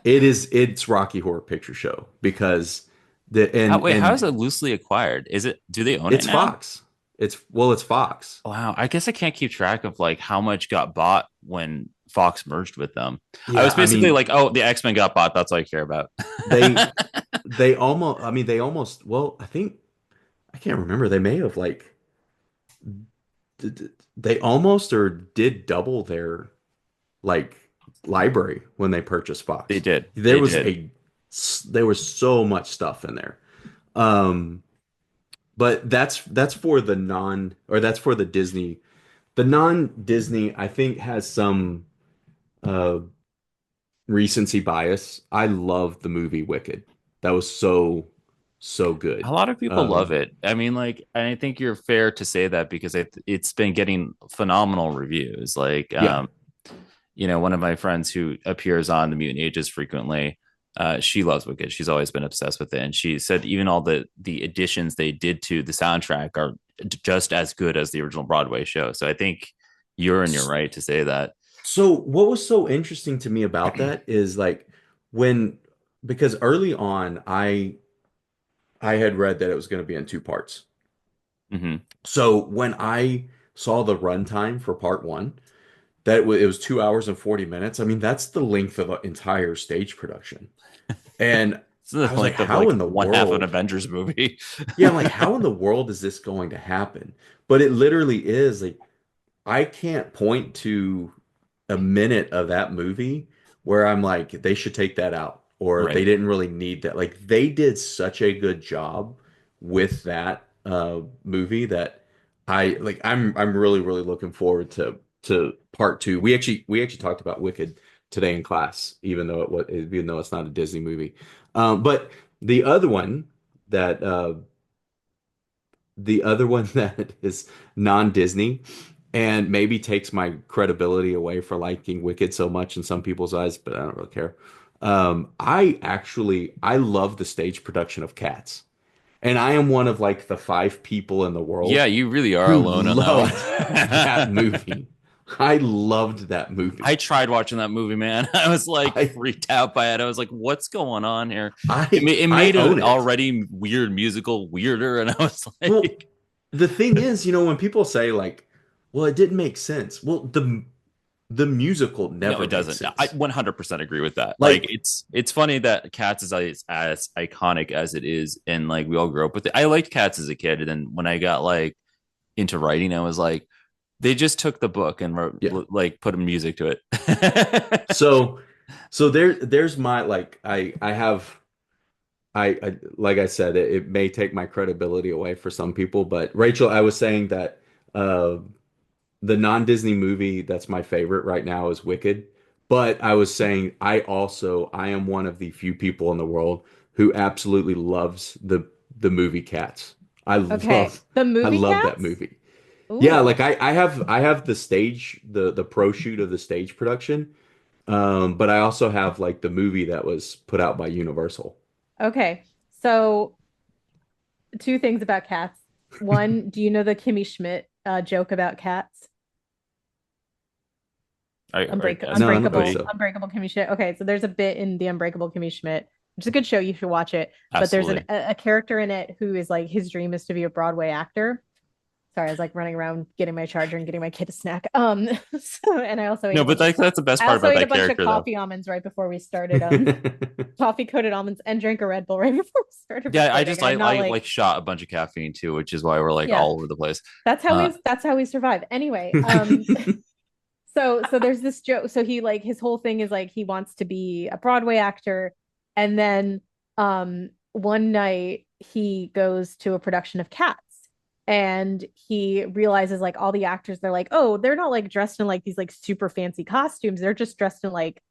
It's Rocky Horror Picture Show because the How is and it loosely acquired? Do they own it it's now? Fox. It's Fox. Wow, I guess I can't keep track of like how much got bought when Fox merged with them. I Yeah, was I basically mean like, oh, the X-Men got bought. That's all I care about. they they almost well, I think I can't remember. They may have like they almost or did double their like library when they purchased They Fox. did. There They was did. a there was so much stuff in there. Um, but that's for the non or that's for the Disney. The non-Disney, I think, has some uh recency bias. I love the movie Wicked. That was so A good. lot of people love Um, it. I mean, like, I think you're fair to say that because it's been getting phenomenal reviews. Like, yeah. one of my friends who appears on the Mutant Ages frequently, she loves Wicked. She's always been obsessed with it, and she said even all the additions they did to the soundtrack are just as good as the original Broadway show. So I think you're in your right to say that. So what was so interesting to me about that is like when because early on I had read that it was going to be in two parts. Mm-hmm. So when I saw the runtime for part one, it was 2 hours and 40 minutes. I mean, that's the length of an entire stage production. And It's I the was like, length of how like in the one half of an world? Avengers movie. Yeah, I'm like, how in the world is this going to happen? But it literally is like I can't point to a minute of that movie where I'm like, they should take that out, or they Right. didn't really need that. Like they did such a good job with that movie that I'm really really looking forward to part two. We actually talked about Wicked today in class, even though it's not a Disney movie. But the other one that the other one that is non-Disney and maybe takes my credibility away for liking Wicked so much in some people's eyes, but I don't really care. I love the stage production of Cats, and I am one of like the five people in the Yeah, world you really are who alone on that loved that one. movie. I loved that I movie. tried watching that movie, man. I was like I freaked out by it. I was like, "What's going on here?" I It I made own an it. already weird musical weirder, and I was Well, like, the thing is, when people say like, "Well, it didn't make sense," well, the musical "No, never it made doesn't." I sense. 100% agree with that. Like, Like, it's funny that Cats is as iconic as it is, and like we all grew up with it. I liked Cats as a kid, and then when I got like into writing, I was like, they just took the book and wrote, yeah. like put music to it. So, so there's my like I have I like I said it may take my credibility away for some people, but Rachel, I was saying that uh the non-Disney movie that's my favorite right now is Wicked, but I was saying I am one of the few people in the world who absolutely loves the movie Cats. I Okay. love The I movie love that Cats? movie. Yeah, Ooh. like I have the pro shoot of the stage production. But I also have like the movie that was put out by Universal. Okay. So two things about cats. One, do you know the Kimmy Schmidt joke about cats? I guess No, I don't think probably so. Unbreakable Kimmy Schmidt. Okay, so there's a bit in the Unbreakable Kimmy Schmidt, which is a good show. You should watch it. But there's absolutely. a character in it who is like his dream is to be a Broadway actor. Sorry, I was like running around getting my charger and getting my kid a snack. So and No, but like that's the best I part also about ate a that bunch of character, though. coffee almonds right before we started. Coffee coated almonds and drank a Red Bull right before we started Yeah, recording. I'm not I like, like shot a bunch of caffeine too, which is why we're like yeah, all over the place. that's how we Uh, that's how we survive. Anyway, so there's this joke. So he like his whole thing is like he wants to be a Broadway actor, and then one night he goes to a production of Cats, and he realizes like all the actors they're like, oh, they're not like dressed in like these like super fancy costumes. They're just dressed in like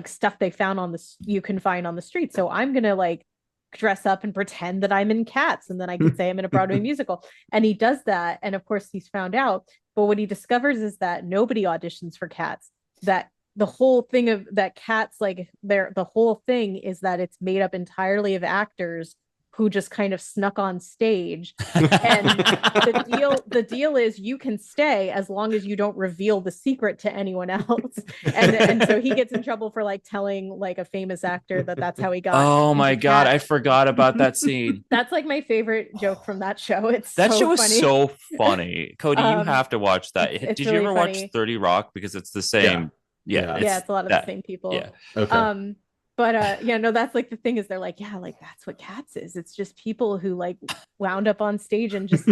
stuff they found on the you can find on the street. So I'm gonna like dress up and pretend that I'm in Cats, and then I could say I'm in a Broadway musical. And he does that, and of course he's found out. But what he discovers is that nobody auditions for Cats. That the whole thing of that Cats like the whole thing is that it's made up entirely of actors who just kind of snuck on stage. And the deal is you can stay as long as you don't reveal the secret to anyone else. And so he gets in trouble for like telling like a famous actor that that's how he got oh into my god, I Cats. forgot about that scene. That's like my favorite joke from that show. It's That so show is funny. so funny. Cody, you um have to watch that. it's Did you really ever watch funny. 30 Rock? Because it's the Yeah. same. Yeah, Yeah. Yeah, it's it's a lot of the that. same Yeah. people. Okay. um yeah, no, that's like the thing is they're like, yeah, like that's what Cats is. It's just people who like wound up on stage and just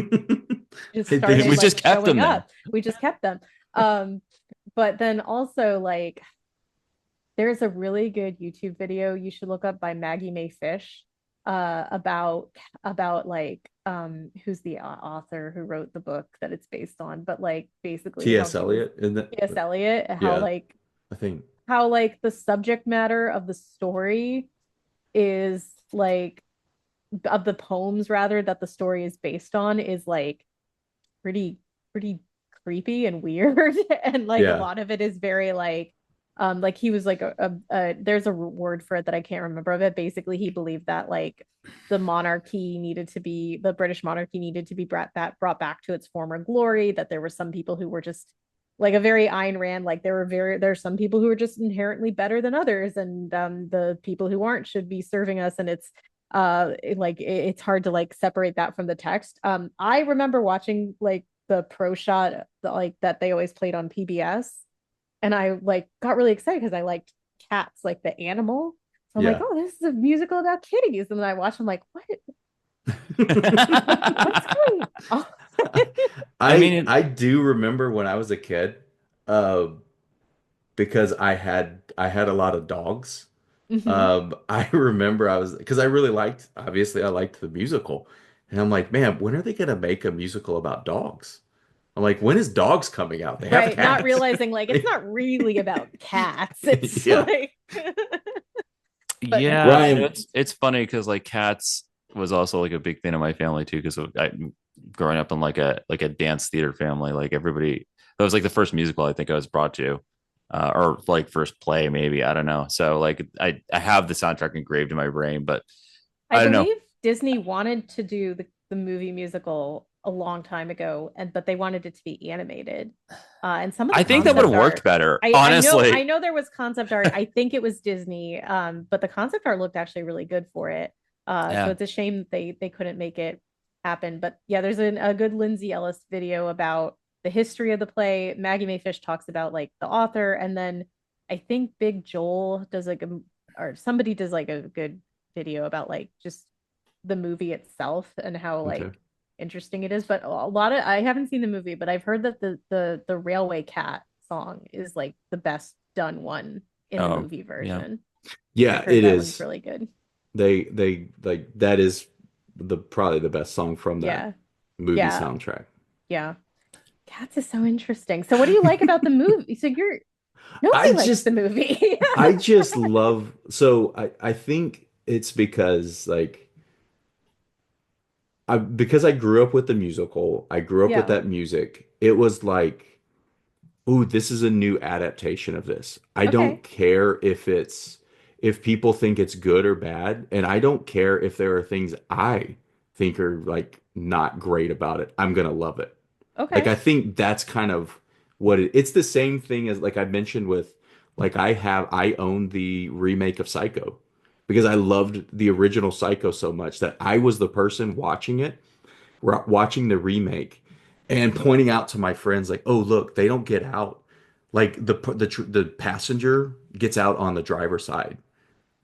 started We like just kept showing them there. up. We just kept them. um but then also like there's a really good YouTube video you should look up by Maggie Mae Fish about like who's the author who wrote the book that it's based on, but like basically how T.S. he was Eliot, isn't it? T.S. Eliot, Yeah, I think. how like the subject matter of the story is like of the poems rather that the story is based on is like pretty creepy and weird and like a Yeah. lot of it is very like Like he was like there's a word for it that I can't remember of it. Basically, he believed that like the British monarchy needed to be brought back to its former glory, that there were some people who were just like a very Ayn Rand, like there's some people who are just inherently better than others, and the people who aren't should be serving us, and it's hard to like separate that from the text. I remember watching like the pro shot like that they always played on PBS, and I like got really excited because I liked cats, like the animal. So I'm like, Yeah. oh, this is a musical about kitties. And then I watched, I'm like, what's going on? I I mean, I do remember when I was a kid, uh, because I had a lot of dogs. Hmm. I remember I was because I really liked obviously I liked the musical, and I'm like, man, when are they gonna make a musical about dogs? I'm like, when is Dogs coming out? They have Right. Not cats. realizing like it's not really about cats. It's Yeah, like, but yeah, no. Ryan. it's funny because like Cats was also like a big thing in my family too. Because I growing up in like a dance theater family, like everybody that was like the first musical I think I was brought to, or like first play maybe I don't know. So like I have the soundtrack engraved in my brain, but I I don't know. believe Disney wanted to do the movie musical a long time ago, and but they wanted it to be animated. And some of the I think that would have concept worked art, better, I honestly. know there was concept art. I think it was Disney, but the concept art looked actually really good for it. So Yeah. it's a shame that they couldn't make it happen. But yeah, there's a good Lindsay Ellis video about the history of the play. Maggie Mae Fish talks about like the author, and then I think Big Joel does like a or somebody does like a good video about like just the movie itself and how Okay. like interesting it is. But a lot of I haven't seen the movie, but I've heard that the Railway Cat song is like the best done one in the Oh, movie yeah. version. I've Yeah, heard it that one's is. really good. They like that is the probably the best song from that Yeah. movie Yeah. soundtrack. Yeah. Cats is so interesting. So what do you like about the movie? So you're I nobody likes just the movie. I just love so I think it's because like because I grew up with the musical, I grew up with Yeah. that music. It was like, ooh, this is a new adaptation of this. I don't Okay. care if people think it's good or bad, and I don't care if there are things I think are like not great about it. I'm gonna love it. Like Okay. I think that's kind of it's the same thing as like I mentioned with like I own the remake of Psycho because I loved the original Psycho so much that I was the person watching it, watching the remake and pointing out to my friends like, "Oh, look, they don't get out. Like the passenger gets out on the driver's side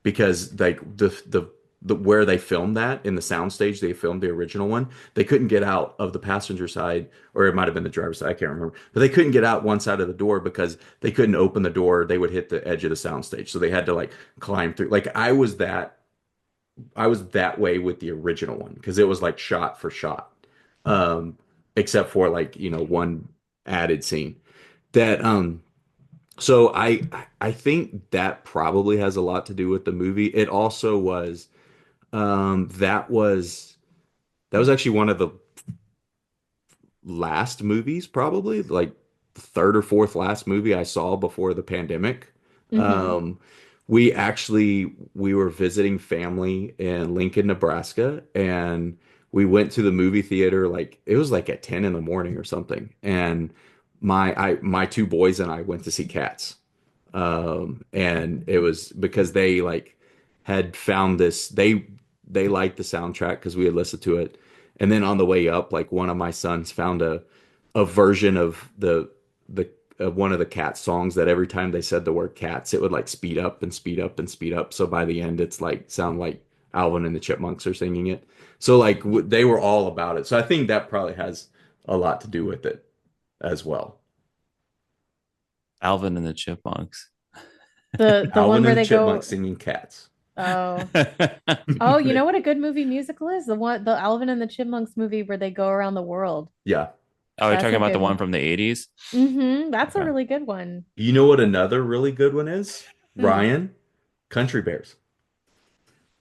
because like the where they filmed that in the soundstage they filmed the original one they couldn't get out of the passenger side or it might have been the driver's side I can't remember but they couldn't get out one side of the door because they couldn't open the door they would hit the edge of the soundstage so they had to like climb through like I was that way with the original one because it was like shot for shot um except for like one added scene that so I think that probably has a lot to do with the movie. It also was that was actually one of the last movies, probably like third or fourth last movie I saw before the pandemic. Mm-hmm. Um, we were visiting family in Lincoln, Nebraska, and we went to the movie theater like it was like at 10 in the morning or something. And my two boys and I went to see Cats. And it was because they like had found this they liked the soundtrack because we had listened to it and then on the way up like one of my sons found a version of the one of the cat songs that every time they said the word cats it would like speed up and speed up and speed up so by the end it's like sound like Alvin and the Chipmunks are singing it so like they were all about it so I think that probably has a lot to do with it as well. Alvin and the Chipmunks. The one Alvin where and the they Chipmunks go, singing cats. oh. Oh, you know what a good movie musical is? The Alvin and the Chipmunks movie where they go around the world. Yeah. Oh, you're That's talking a about the good. one from the 80s? That's a Okay. really good one. You know what another really good one is? Hmm. Ryan, Country Bears.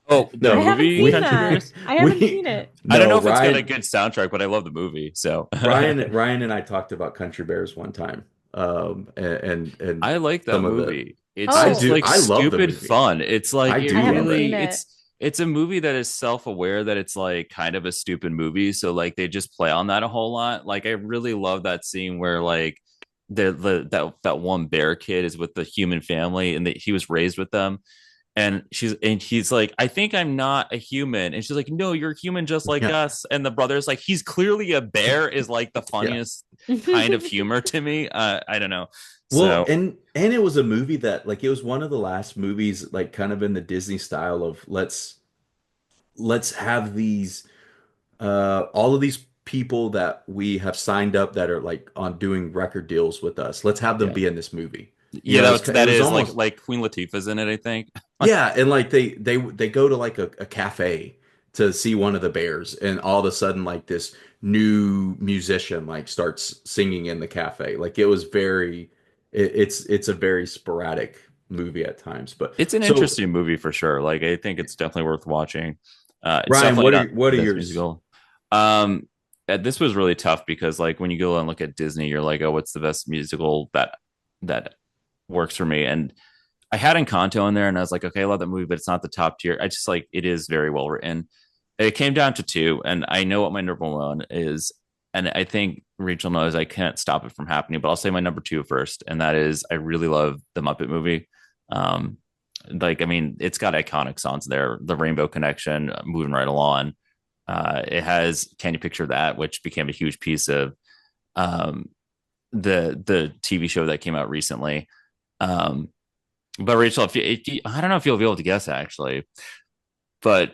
Oh, the I No, haven't movie seen we Country that. Bears? I haven't we seen it. I don't know no, if it's got a Ryan good soundtrack, but I love the movie. So Ryan and I talked about Country Bears one time. and I like some that of the movie. It's I Oh, just do like I love the stupid movie. fun. It's like I it I do haven't love it. seen really it. it's a movie that is self-aware that it's like kind of a stupid movie. So like they just play on that a whole lot. Like I really love that scene where like that one bear kid is with the human family and that he was raised with them and he's like, I think I'm not a human, and she's like, no, you're human just like Yeah, us, and the brother's like, he's clearly a bear, is like the yeah. funniest kind of humor to me. I don't know. Well, So and it was a movie that like it was one of the last movies like kind of in the Disney style of let's have these all of these people that we have signed up that are like on doing record deals with us. Let's have them yeah, be in this movie. You yeah, know, it that was is almost like Queen Latifah's in it, I think. Like, yeah, and like they go to like a cafe to see one of the bears, and all of a sudden like this new musician like starts singing in the cafe. Like it was very it's a very sporadic movie at times. But it's an so interesting movie for sure. Like I think it's definitely worth watching. It's Ryan, definitely not what the are best yours? musical. This was really tough because like when you go and look at Disney, you're like, oh, what's the best musical that works for me? And I had Encanto in there, and I was like, okay, I love that movie, but it's not the top tier. I just like it is very well written. It came down to two, and I know what my number one is, and I think Rachel knows I can't stop it from happening. But I'll say my number two first, and that is I really love the Muppet movie. Um, like I mean, it's got iconic songs there, the Rainbow Connection, moving right along. It has Can You Picture That, which became a huge piece of um, the TV show that came out recently. Um, but Rachel, I don't know if you'll be able to guess actually, but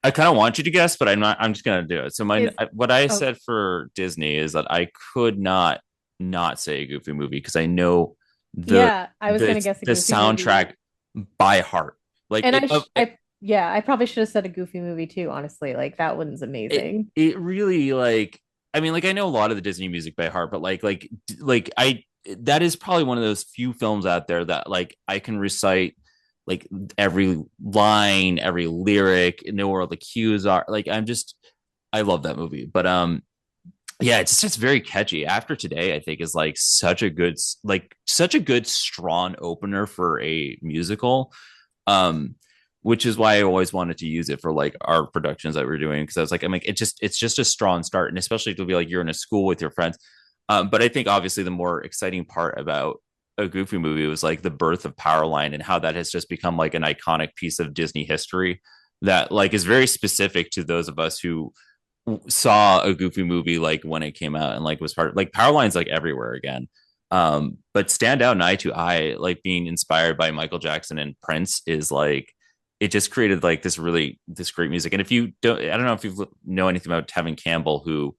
I kind of want you to guess, but I'm not. I'm just gonna do it. So Is what I oh said for Disney is that I could not say a Goofy movie because I know yeah, I was gonna guess a the Goofy movie. soundtrack by heart. Like And I yeah, I probably should have said a Goofy movie too, honestly. Like that one's amazing. it really like I mean like I know a lot of the Disney music by heart, but like I that is probably one of those few films out there that like I can recite like every line, every lyric, know where all the cues are. Like I love that movie. But yeah, it's just very catchy. After Today, I think is like such a good strong opener for a musical. Um, which is why I always wanted to use it for like our productions that we're doing because I was like, I'm like, it's just a strong start, and especially to be like you're in a school with your friends. But I think obviously the more exciting part about a Goofy movie was like the birth of Powerline and how that has just become like an iconic piece of Disney history that like is very specific to those of us who saw a Goofy movie like when it came out and like was part of like Powerline's like everywhere again. But Stand Out and Eye to Eye, like being inspired by Michael Jackson and Prince, is like it just created like this great music. And if you don't, I don't know if you know anything about Tevin Campbell, who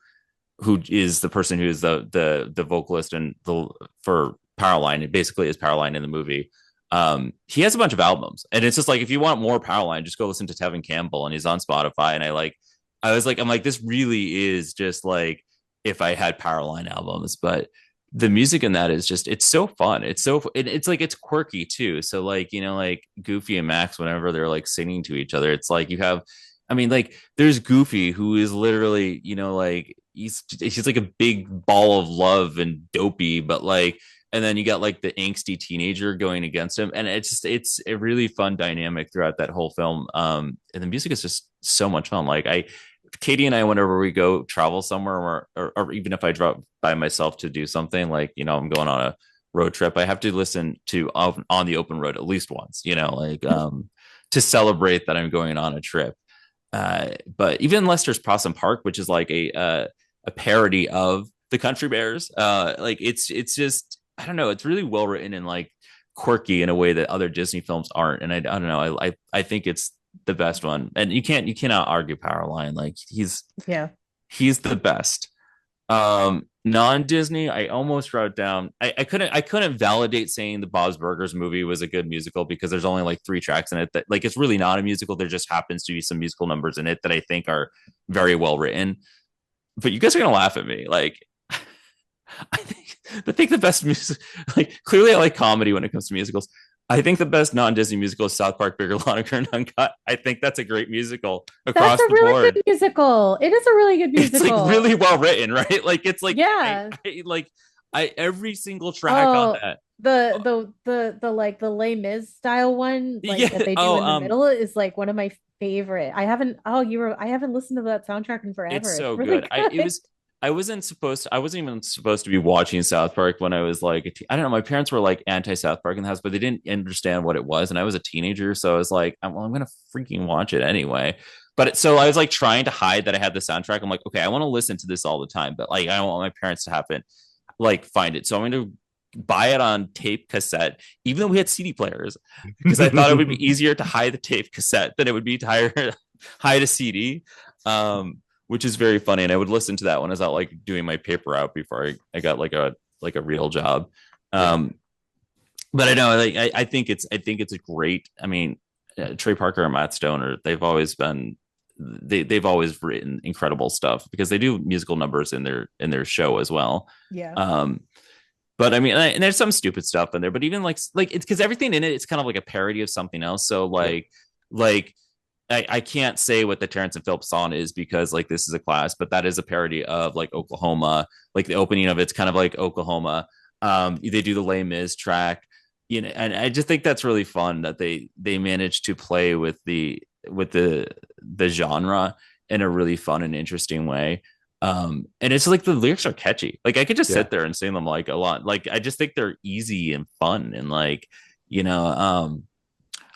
is the person who is the vocalist and the for Powerline. It basically is Powerline in the movie. He has a bunch of albums, and it's just like if you want more Powerline, just go listen to Tevin Campbell, and he's on Spotify. And I was like, I'm like, this really is just like if I had Powerline albums, but the music in that is just it's so fun. It's like it's quirky too. So like like Goofy and Max, whenever they're like singing to each other, it's like you have, I mean, like there's Goofy who is literally like he's like a big ball of love and dopey, but like and then you got like the angsty teenager going against him, and it's a really fun dynamic throughout that whole film. And the music is just so much fun. Like Katie and I, whenever we go travel somewhere, or even if I drop by myself to do something, like I'm going on a road trip, I have to listen to on the open road at least once, like to celebrate that I'm going on a trip. But even Lester's Possum Park, which is like a parody of the Country Bears, like it's just I don't know, it's really well written and like quirky in a way that other Disney films aren't, and I don't know, I think it's the best one, and you cannot argue Powerline. Like Yeah. he's the best. Non-Disney, I almost wrote down. I couldn't validate saying the Bob's Burgers movie was a good musical because there's only like three tracks in it that like it's really not a musical. There just happens to be some musical numbers in it that I think are very well written. But you guys are gonna laugh at me. Like I think the best music, like clearly I like comedy when it comes to musicals. I think the best non-Disney musical is South Park, Bigger, Longer, and Uncut. I think that's a great musical That's across a the really good board. musical. It is a really good It's like musical. really well written, right? Like it's like Yeah. I like I every single track on Oh, that. the like the Les Mis style one, like that Yeah. they do Oh, in the middle is like one of my favorite. I haven't listened to that soundtrack in it's forever. It's so really good. good. I wasn't even supposed to be watching South Park when I was like I don't know, my parents were like anti South Park in the house, but they didn't understand what it was, and I was a teenager, so I was like, well, I'm gonna freaking watch it anyway. So I was like trying to hide that I had the soundtrack. I'm like, okay, I want to listen to this all the time, but like I don't want my parents to have it like find it. So I'm going to buy it on tape cassette, even though we had CD players, because I thought it would be easier to hide the tape cassette than it would be to hide a CD, which is very funny. And I would listen to that when I was out like doing my paper out before I got like a real job. Yeah. Um, but I know like I think it's a great. I mean, Trey Parker and Matt Stoner, they've always written incredible stuff because they do musical numbers in their show as well. Yeah. Um, but I mean, and there's some stupid stuff in there, but even like it's because everything in it, it's kind of like a parody of something else. So Yep. like I can't say what the Terrence and Phillips song is because like this is a class, but that is a parody of like Oklahoma. Like the opening of it's kind of like Oklahoma. They do the Les Mis track, you know, and I just think that's really fun that they managed to play with the genre in a really fun and interesting way. And it's like the lyrics are catchy. Like I could just Yeah. sit there and sing them like a lot. Like I just think they're easy and fun and like, you know,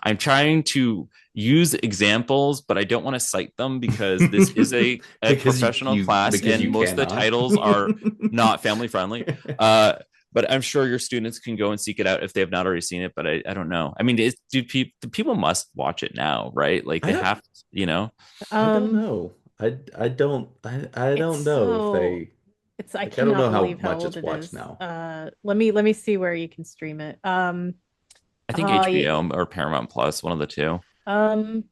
I'm trying to use examples, but I don't want to cite them because this is a professional class because and you most of the cannot. titles are not family friendly. But I'm sure your students can go and seek it out if they have not already seen it. But I don't know. I mean, do people must watch it now, right? Like I they don't have, you know. I don't Um, know. I it's don't know if so they it's I I don't cannot know how believe how much old it's it watched is. now. Let me see where you can stream it. I think Yeah, HBO or Paramount Plus, one of the two. um,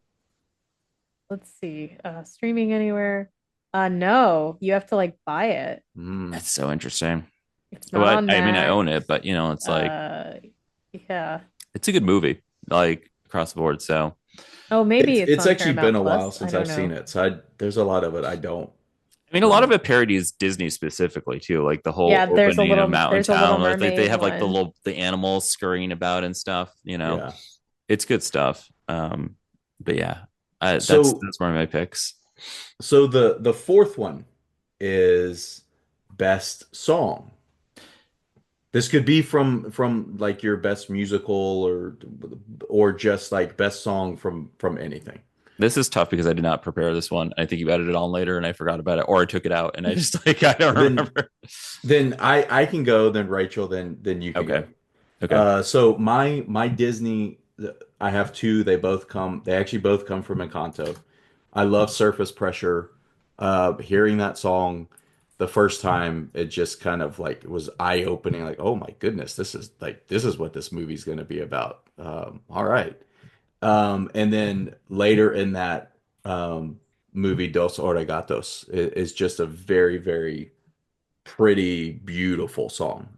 let's see. Streaming anywhere. No, you have to like buy it. Mm. That's so interesting. It's not Well, on I mean, I own Max. it, but you know, it's like Uh, yeah. it's a good movie, like across the board. So Oh, maybe it's It's on actually been Paramount a while Plus. I since don't I've seen know. it, so there's a lot of it I don't I mean, a lot of remember. it parodies Disney specifically too, like the whole Yeah, opening of Mountain there's a Little Town. Or they Mermaid have like one. the animals scurrying about and stuff. You know, Yeah. it's good stuff. But yeah, So that's one of my picks. so the fourth one is best song. This could be from like your best musical or just like best song from anything. This is tough because I did not prepare this one. I think you added it on later, and I forgot about it, or I took it out, and I just like I don't Then remember. then I can go, then Rachel, then you can Okay, go. okay. So my Disney, I have two. They actually both come from Encanto. I love Surface Pressure. Hearing that song the first time, it just kind of like was eye-opening. Like, oh my goodness, this is what this movie's going to be about. All right. And then later in that movie, Dos Oregatos is just a very, very pretty beautiful song.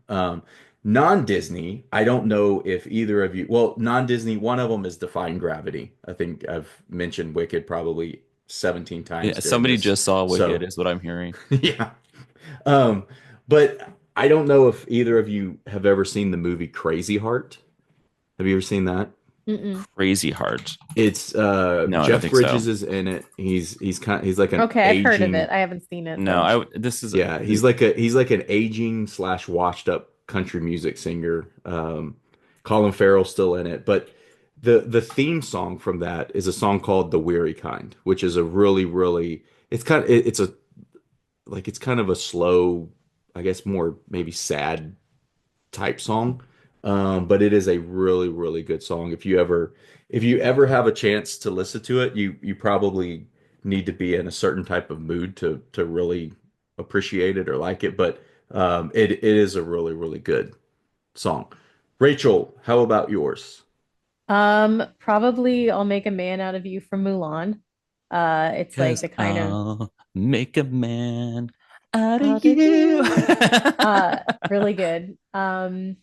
Non-Disney, I don't know if either of you, well, non-Disney, one of them is Defying Gravity. I think I've mentioned Wicked probably 17 Yeah, times during somebody this. just saw Wicked, So, is what I'm hearing. yeah. Um, but I don't know if either of you have ever seen the movie Crazy Heart. Have you ever seen that? Mm-mm. Crazy Heart. It's No, I don't Jeff think so. Bridges is in it. He's like an Okay, I've heard of it. aging. I haven't seen it No, though. I this is Yeah, he's like an aging slash washed up country music singer. Colin Farrell's still in it, but the theme song from that is a song called "The Weary Kind," which is a really it's a like it's kind of a slow, I guess more maybe sad type song. But it is a really good song. If you ever have a chance to listen to it, you probably need to be in a certain type of mood to really appreciate it or like it. But it is a really good song. Rachel, how about yours? Probably I'll make a man out of you from Mulan. It's like because the kind of I'll make a man out of out of you. you. Really good. And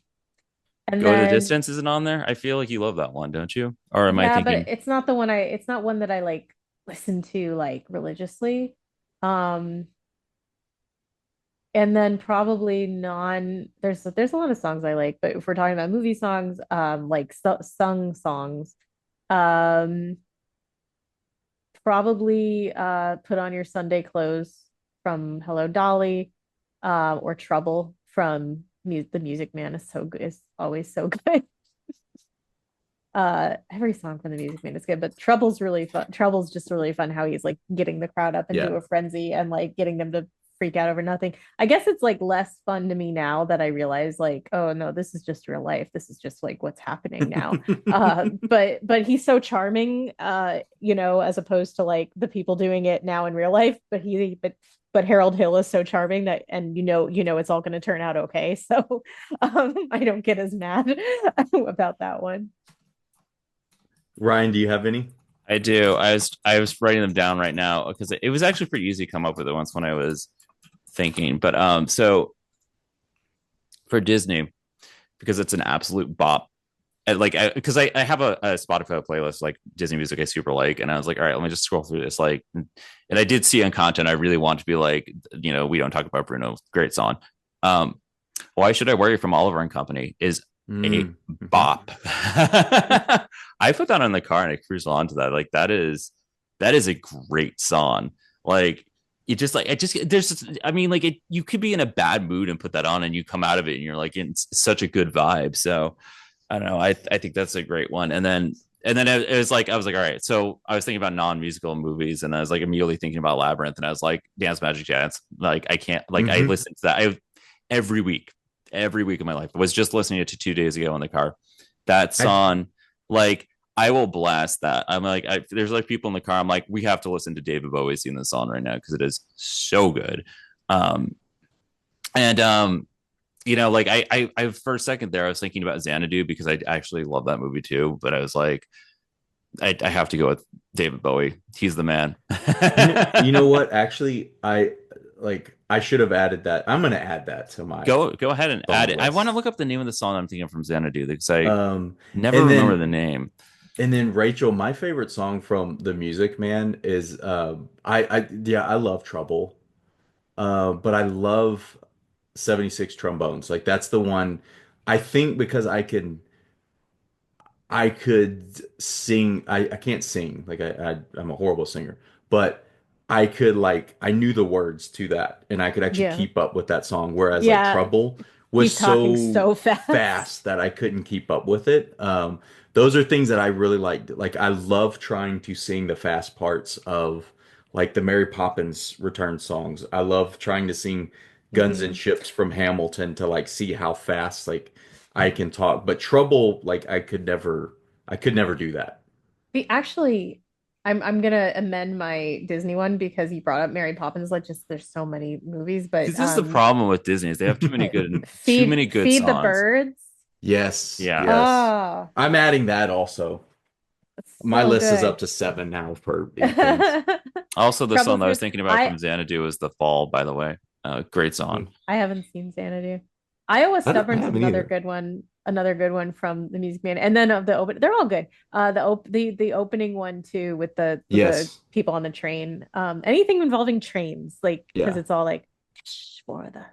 Go the then distance isn't on there. I feel like you love that one, don't you? Or am I yeah, but thinking it's not one that I like listen to like religiously. Um, And then probably there's a lot of songs I like, but if we're talking about movie songs, like sung songs, um probably Put On Your Sunday Clothes from Hello Dolly, or Trouble from The Music Man is so good, is always so good. Every song from The Music Man is good, but Trouble's really fun. Trouble's just really fun how he's like getting the crowd up into Yeah. a frenzy and like getting them to freak out over nothing. I guess it's like less fun to me now that I realize like, oh no, this is just real life. This is just like what's happening now. But he's so charming, as opposed to like the people doing it now in real life. But Harold Hill is so charming that, and it's all going to turn out okay. So I don't get as mad about that one. Ryan, do you have any? I do. I was writing them down right now because it was actually pretty easy to come up with it once when I was thinking. But so for Disney, because it's an absolute bop. I have a Spotify playlist like Disney music I super like, and I was like, all right, let me just scroll through this. Like, and I did see on content I really want to be like, we don't talk about Bruno, great song. Um, Why Should I Worry from Oliver and Company is a Mm. bop. I put that on the car and I cruise on to that. Like that is a great song. Like it just like I just there's I mean like you could be in a bad mood and put that on and you come out of it and you're like in such a good vibe. So I don't know. I think that's a great one. And then it was like I was like, all right. So I was thinking about non-musical movies, and I was like immediately thinking about Labyrinth, and I was like, Dance Magic Dance. Like I can't like I Hmm. listen to that every week, every week of my life. I was just listening to it 2 days ago in the car. That I song, like I will blast that. I'm like, there's like people in the car. I'm like, we have to listen to David Bowie sing this song right now because it is so good. Um, and like I for a second there, I was thinking about Xanadu because I actually love that movie too. But I was like, I have to go with David Bowie. He's the man. you know what? Actually, I should have added that. I'm gonna add that to my Go ahead and add song it. I want to list. look up the name of the song I'm thinking from Xanadu because I Um, never and remember then the name. and then Rachel, my favorite song from The Music Man is I love Trouble. But I love 76 Trombones. Like that's the one I think because I could sing. I can't sing. Like I'm a horrible singer, but I knew the words to that and I could actually Yeah. keep up with that song. Whereas like Yeah. Trouble was He's talking so so fast. fast that I couldn't keep up with it. Those are things that I really liked. Like I love trying to sing the fast parts of like the Mary Poppins Return songs. I love trying to sing Guns and Mhm. Ships from Hamilton to like see how fast like I can talk, but Trouble, like I could never do that. Actually, I'm gonna amend my Disney one because you brought up Mary Poppins. Like, just there's so many movies, but Because this is the problem with Disney is they have too many good Feed the songs. Birds. Yes, Yeah. yes. Oh, I'm adding that also. it's My so list is up good. to seven now for these things. Also, the Trouble song that I was Through. thinking about I from Xanadu is The Fall, by the way. Great song. Hmm. I haven't seen Xanadu. Iowa I Stubborn's haven't either. another good one from the Music Man. And then of the open, they're all good. The opening one too with the Yes. people on the train. Anything involving trains, like because Yeah. it's all like for the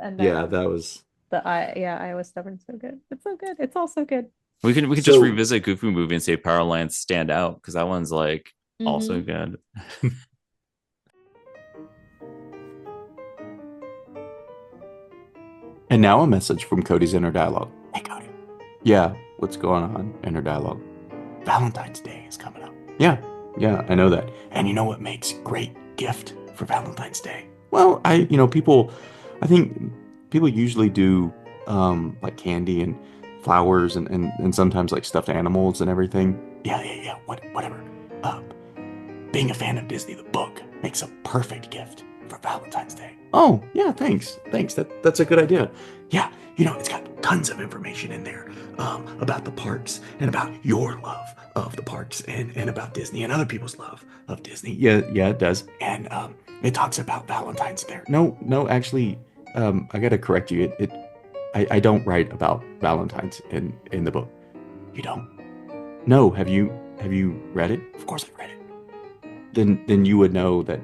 and then Yeah, that was the I yeah, Iowa Stubborn's so good. It's so good. It's all so good. We could just so revisit Goofy Movie and say Power Lines stand out because that one's like also Hmm. good. and now a message from Cody's inner dialogue. Hey Cody. Yeah, what's going on? Inner dialogue. Valentine's Day is coming up. Yeah, yeah, I know that. And you know what makes great gift for Valentine's Day? Well, I think people usually do like candy and flowers and sometimes like stuffed animals and everything. Yeah, yeah, yeah, whatever. Uh, Being a fan of Disney, the book makes a perfect gift for Valentine's Day. Oh, yeah, thanks. Thanks. That's a good idea. Yeah, it's got tons of information in there about the parks and about your love of the parks and about Disney and other people's love of Disney. Yeah, yeah, it does. And it talks about Valentine's there. No, no, actually, I gotta correct you. I don't write about Valentine's in the book. You don't? No. Have you read it? Of course I read it. Then you would know that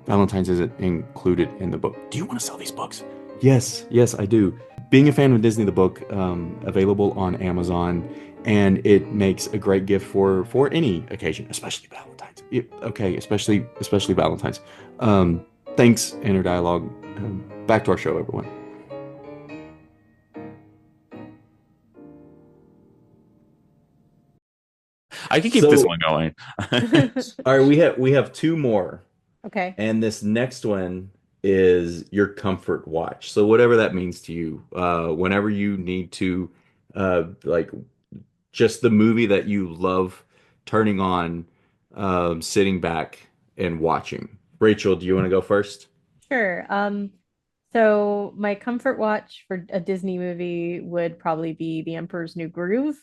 Valentine's isn't included in the book. Do you want to sell these books? Yes, yes, I do. Being a fan of Disney the book, available on Amazon, and it makes a great gift for any occasion, especially Valentine's. Okay, especially Valentine's. Thanks, Inner Dialogue. Back to our show, everyone. I can keep this So, one going. all right, we have two more. Okay. And this next one is your comfort watch. So whatever that means to you, whenever you need to, like just the movie that you love turning on, sitting back and watching. Rachel, do you want to go first? Sure. So my comfort watch for a Disney movie would probably be The Emperor's New Groove.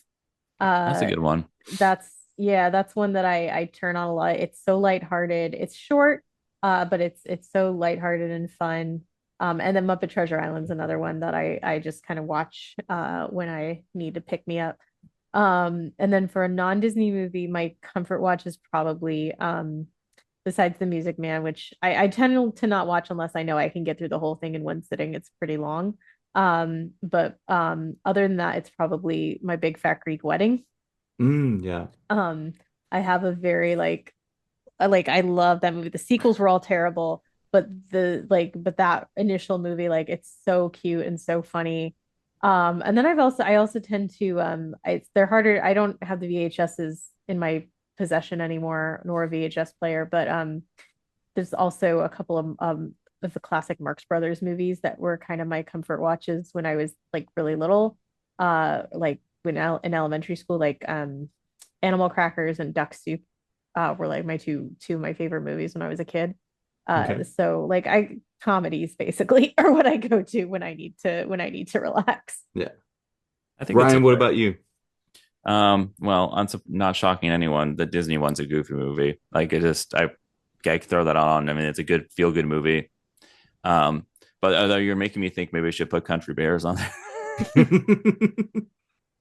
That's a Uh, good one. that's yeah, that's one that I turn on a lot. It's so lighthearted. It's short, but it's so lighthearted and fun. And then Muppet Treasure Island's another one that I just kind of watch when I need to pick me up. And then for a non-Disney movie, my comfort watch is probably besides The Music Man, which I tend to not watch unless I know I can get through the whole thing in one sitting. It's pretty long. But other than that, it's probably My Big Fat Greek Wedding. Yeah. Um, I have a very like I love that movie. The sequels were all terrible, but but that initial movie, like it's so cute and so funny. And then I also tend to they're harder. I don't have the VHSs in my possession anymore, nor a VHS player, but there's also a couple of the classic Marx Brothers movies that were kind of my comfort watches when I was like really little. Like in elementary school, like Animal Crackers and Duck Soup were like my two of my favorite movies when I was a kid. Okay. So like I comedies basically are what I go to when I need to relax. Yeah. I think that's a Ryan, what great. about you? Well, not shocking anyone, the Disney one's a goofy movie. Like I could throw that on. I mean, it's a good feel good movie. Um, but although you're making me think maybe I should put Country Bears on there.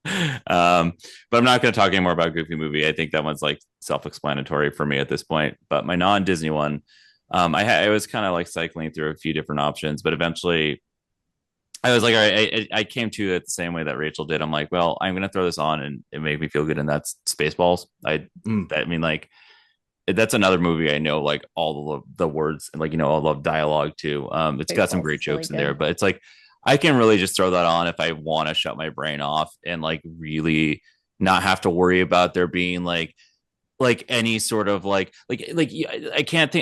But I'm not going to talk anymore about Goofy movie. I think that one's like self-explanatory for me at this point. But my non-Disney one, I was kind of like cycling through a few different options, but eventually I was like, all right, I came to it the same way that Rachel did. I'm like, well, I'm going to throw this on and it made me feel good, and that's Spaceballs. Mm, I mean, like that's another movie I know like all the words and like all the dialogue too. It's got some Baseballs great is really jokes in there, good. but it's like I can really just throw that on if I want to shut my brain off and like really not have to worry about there being like any sort of I can't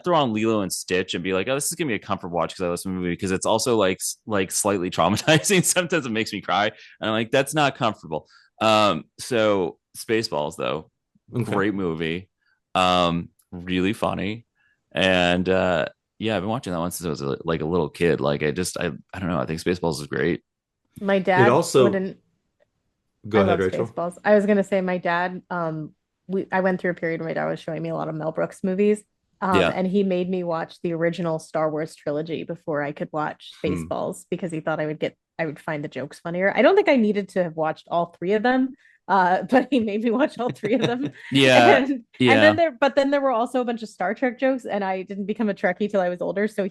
throw on Lilo and Stitch and be like, oh, this is gonna be a comfort watch because I love this movie, because it's also like slightly traumatizing. Sometimes it makes me cry, and I'm like, that's not comfortable. So Spaceballs though, okay. great movie, really funny, and yeah, I've been watching that one since I was like a little kid. Like I don't know, I think Spaceballs is great. My It dad also, wouldn't go I ahead, love Rachel. Spaceballs. I was gonna say my dad, I went through a period where my dad was showing me a lot of Mel Brooks movies. Yeah, And he made me watch the original Star Wars trilogy before I could watch Hmm. Spaceballs because he thought I would find the jokes funnier. I don't think I needed to have watched all three of them, but he made me watch all three of them. yeah, And yeah. then there were also a bunch of Star Trek jokes, and I didn't become a Trekkie till I was older, so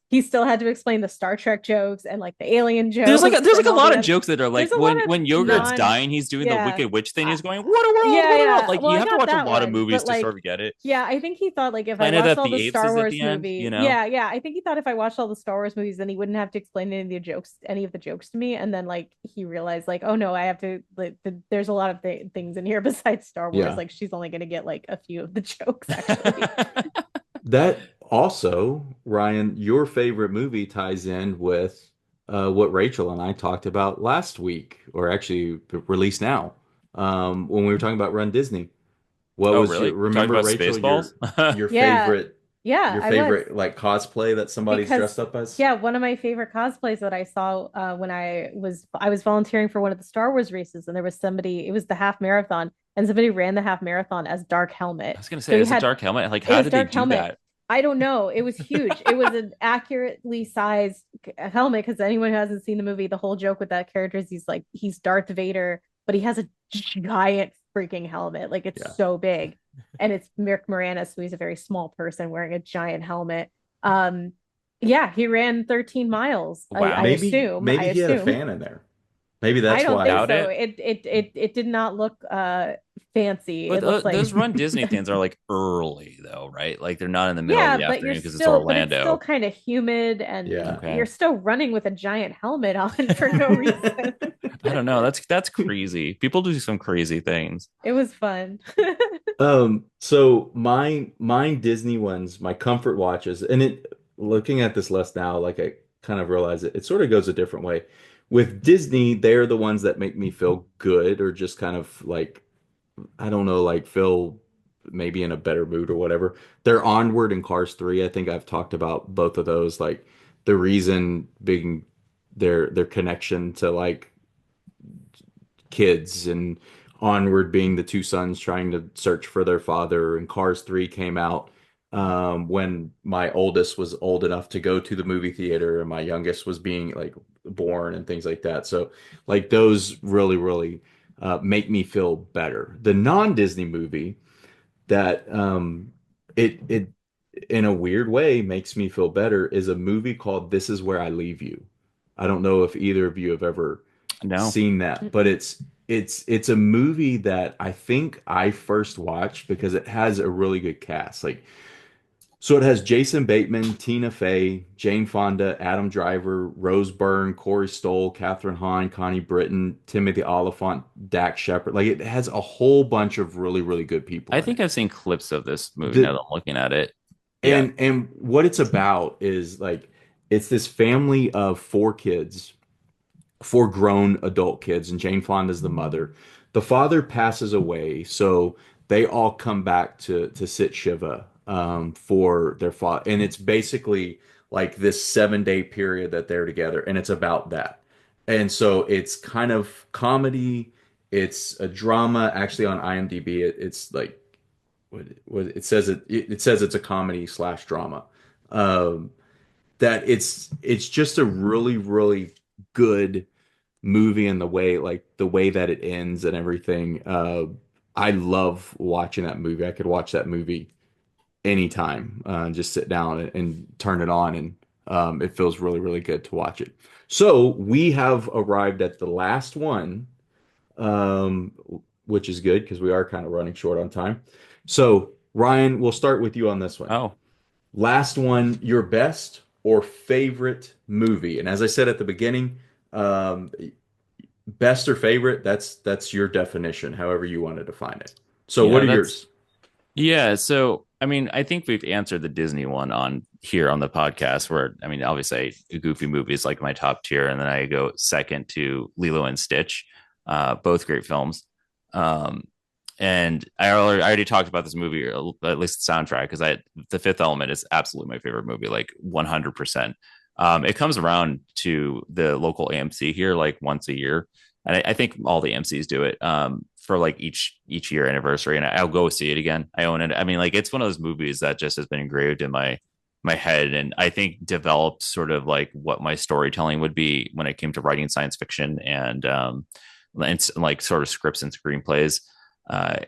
he still had to explain the Star Trek jokes and like the alien jokes There's like and a all lot the of other. jokes that are like There's a lot of when Yogurt's non dying, he's doing the yeah. Wicked Witch thing. I, He's going, what a world, yeah, what a world. yeah. Like Well, you I have to got watch a that lot of one, movies but to sort like, of get it. yeah, I think he thought like if I Planet watched of all the the Apes Star is at Wars the end, movies, yeah, . yeah, I think he thought if I watched all the Star Wars movies, then he wouldn't have to explain any of the jokes to me. And then like he realized like, oh no, I have to there's a lot of things in here besides Star Wars. Yeah. Like she's only gonna get like a few of the jokes actually. That also, Ryan, your favorite movie ties in with what Rachel and I talked about last week, or actually released now, when we were talking about Run Disney. What Oh, was really? You talking remember about Rachel, Spaceballs? your Yeah, favorite yeah, your I was. favorite like cosplay that somebody's Because dressed up as? yeah, one of my favorite cosplays that I saw when I was volunteering for one of the Star Wars races, and there was somebody, it was the half marathon, and somebody ran the half marathon as Dark I Helmet. was gonna So say, he is it had Dark Helmet? Like, it how was did they Dark do Helmet. that? I don't know. It was huge. It was an accurately sized helmet because anyone who hasn't seen the movie, the whole joke with that character is he's Darth Vader, but he has a giant freaking helmet. Like it's Yeah. so big. and it's Mick Moranis, who is a very small person wearing a giant helmet. Um, yeah, he ran 13 miles. I Wow. assume. I Maybe he had a assume. fan in there. Maybe I that's don't why. think Doubt so. it. It did not look fancy. But It looks like those Run Disney things are like early though, right? Like they're not in the middle of yeah, the but afternoon because it's but it's still Orlando. kind of humid and Yeah. you're Okay. still running with a giant helmet on for no reason. I don't know. That's crazy. People do some crazy things. It was fun. So mine Disney ones, my comfort watches, and it looking at this list now, like I kind of realize it sort of goes a different way. With Disney, they're the ones that make me feel good or just kind of like I don't know, like feel maybe in a better mood or whatever. They're Onward and Cars 3. I think I've talked about both of those, like the reason being their connection to like kids and Onward being the two sons trying to search for their father, and Cars 3 came out when my oldest was old enough to go to the movie theater and my youngest was being like born and things like that. So like those really make me feel better. The non-Disney movie that it in a weird way makes me feel better is a movie called This Is Where I Leave You. I don't know if either of you have ever No. seen that, but Mm-mm. it's a movie that I think I first watched because it has a really good cast. Like so it has Jason Bateman, Tina Fey, Jane Fonda, Adam Driver, Rose Byrne, Corey Stoll, Katherine Hahn, Connie Britton, Timothy Olyphant, Dak Shepard. Like it has a whole bunch of really good people I in think it. I've seen clips of this movie now The that I'm looking at it. Yeah. and what it's about is like it's this family of four kids, four grown adult kids, and Jane Fonda's the mother. The father passes away, so they all come back to sit Shiva for their father, and it's basically like this 7 day period that they're together, and it's about that. And so it's kind of comedy, it's a drama. Actually, on IMDb, it's like what it says it says it's a comedy slash drama. Um, that it's just a really good movie and the way that it ends and everything. I love watching that movie. I could watch that movie anytime, just sit down and turn it on, and it feels really good to watch it. So we have arrived at the last one, um, which is good because we are kind of running short on time. So Ryan, we'll start with you on this one. Oh, Last one, your best or favorite movie. And as I said at the beginning, um, best or favorite, that's your definition, however you want to define it. So what yeah, are that's yours? yeah. So, I mean, I think we've answered the Disney one on here on the podcast where, I mean, obviously Goofy movie is like my top tier. And then I go second to Lilo and Stitch, both great films. Um, and I already talked about this movie, at least the soundtrack, because The Fifth Element is absolutely my favorite movie, like 100%. It comes around to the local AMC here like once a year, and I think all the AMC's do it for like each year anniversary, and I'll go see it again. I own it. I mean, like it's one of those movies that just has been engraved in my head, and I think developed sort of like what my storytelling would be when it came to writing science fiction and like sort of scripts and screenplays.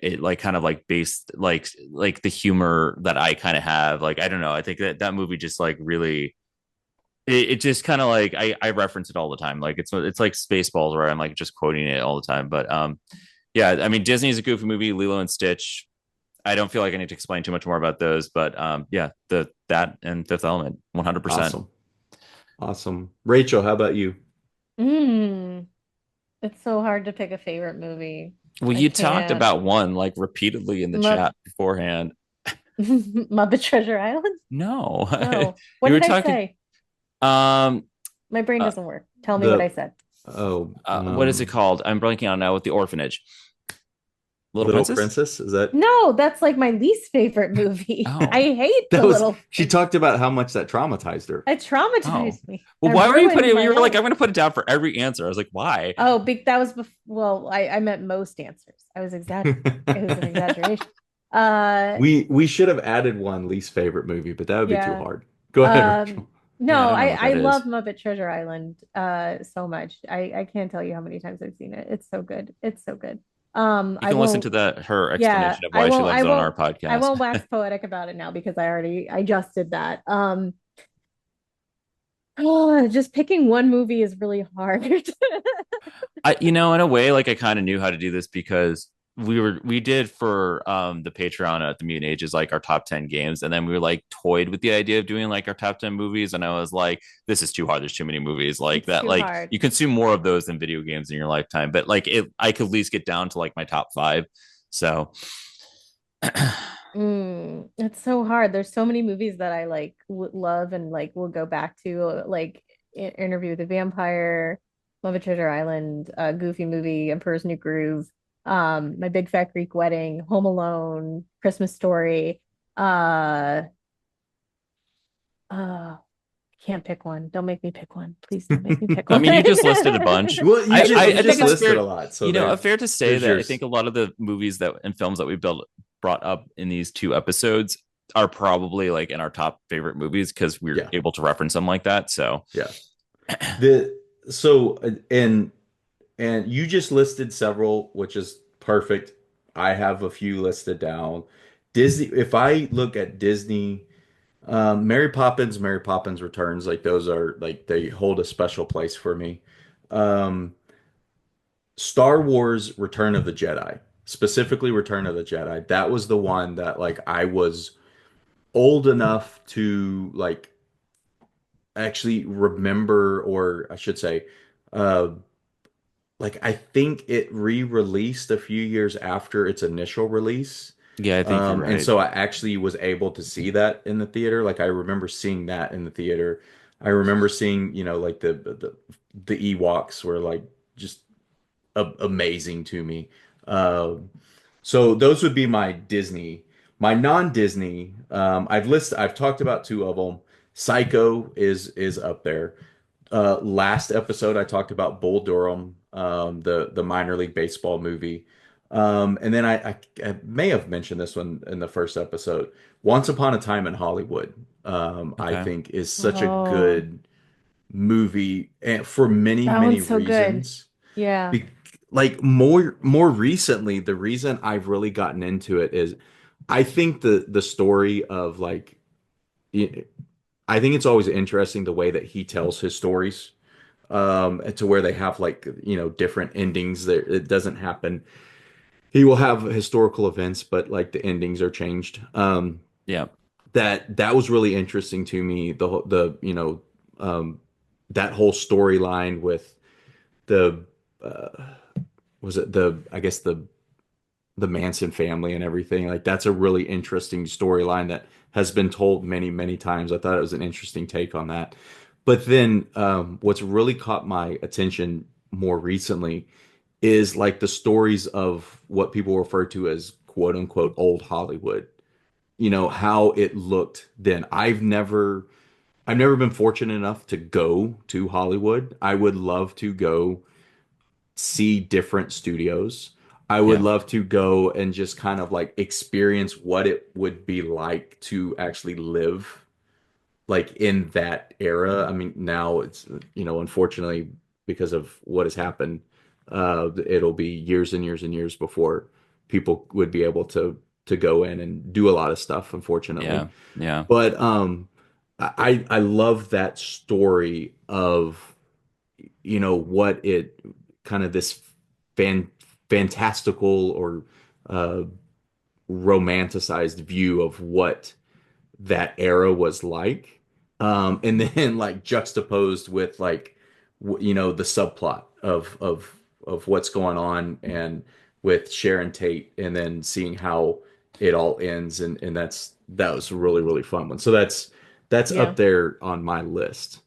It like kind of like based like the humor that I kind of have. Like I don't know. I think that movie just like really it just kind of like I reference it all the time. Like it's like Spaceballs where I'm like just quoting it all the time. But yeah, I mean Disney's a goofy movie. Lilo and Stitch. I don't feel like I need to explain too much more about those. But yeah, the that and Fifth Element, 100%. Awesome. Awesome. Rachel, how about you? Mm, it's so hard to pick a favorite movie. Well, I you talked can't. about one like repeatedly in the Mupp- chat beforehand. Muppet Treasure Island? No, No. What you were did I talking. say? Um, My brain uh, doesn't work. Tell me what I The said. oh, what is it called? I'm blanking on now with the orphanage. Little Little Princess? Princess, is that No, that's like my least favorite movie. I Oh, hate that The was Little she Prince. talked about how much that traumatized her. It oh. traumatized me. Well, It why were you ruined putting? my You were like, I'm life. going to put it down for every answer. I was like, why? Oh, that was well, I meant most answers. It was an exaggeration. Uh We should have added one least favorite movie, but that would be too yeah. hard. Go ahead, Um Rachel. Yeah, I no, don't know what I that love is. Muppet Treasure Island so much. I can't tell you how many times I've seen it. It's so good. It's so good. You I can listen to won't. that her Yeah, explanation of why she loves it on our I podcast. won't wax poetic about it now because I just did that. Oh, just picking one movie is really hard. In a way, like I kind of knew how to do this because we did for the Patreon at the Mutant Ages like our top 10 games, and then we were like toyed with the idea of doing like our top 10 movies, and I was like, this is too hard. There's too many movies like It's that. too Like hard. you consume more of those than video games in your lifetime, but like I could at least get down to like my top five. So It's so hard. There's so many movies that I like love and like will go back to, like Interview with the Vampire, Love at Treasure Island, Goofy Movie, Emperor's New Groove, My Big Fat Greek Wedding, Home Alone, Christmas Story. Uh, I can't pick one. Don't make me pick one. Please don't make me pick I one. mean, you just listed a bunch. Well, I can you I pick think just it's a listed fair, a lot, so fair to say there's that I yours. think a lot of the movies that and films that we brought up in these two episodes are probably like in our top favorite movies because we're Yeah, able to reference them like that. So yeah. The so and you just listed several, which is perfect. I have a few listed down. Disney, if I look at Disney, Mary Poppins Returns, like those are like they hold a special place for me. Um, Star Wars Return of the Jedi, specifically Return of the Jedi, that was the one that like I was old enough to like actually remember, or I should say, uh, like I think it re-released a few years after its initial release. yeah, I think you're And right. so I actually was able to see that in the theater. Like I remember seeing that in the theater. I remember seeing, like the Ewoks were like just amazing to me. So those would be my Disney. My non-Disney, I've talked about two of them. Psycho is up there. Last episode I talked about Bull Durham, the minor league baseball movie. And then I may have mentioned this one in the first episode. Once Upon a Time in Hollywood, I Okay. think is such a Oh, good movie and for many, that many one's so good. reasons. Yeah. Be like more recently, the reason I've really gotten into it is I think the story of like I think it's always interesting the way that he tells his stories, to where they have like different endings. There, it doesn't happen. He will have historical events, but like the endings are changed. Yeah. That was really interesting to me. Um, that whole storyline with the uh, was it the I guess the Manson family and everything. Like that's a really interesting storyline that has been told many, many times. I thought it was an interesting take on that. But then what's really caught my attention more recently is like the stories of what people refer to as quote unquote old Hollywood. How it looked then. I've never been fortunate enough to go to Hollywood. I would love to go see different studios. I would Yeah. love to go and just kind of like experience what it would be like to actually live like in that era. I mean, now it's, unfortunately because of what has happened, it'll be years and years and years before people would be able to go in and do a lot of stuff, unfortunately. Yeah. Yeah. But I love that story of what it kind of this fan fantastical or uh romanticized view of what that era was like, and then like juxtaposed with like the subplot of what's going on and with Sharon Tate, and then seeing how it all ends, and that was a really really fun one. So that's Yeah. up there on my list.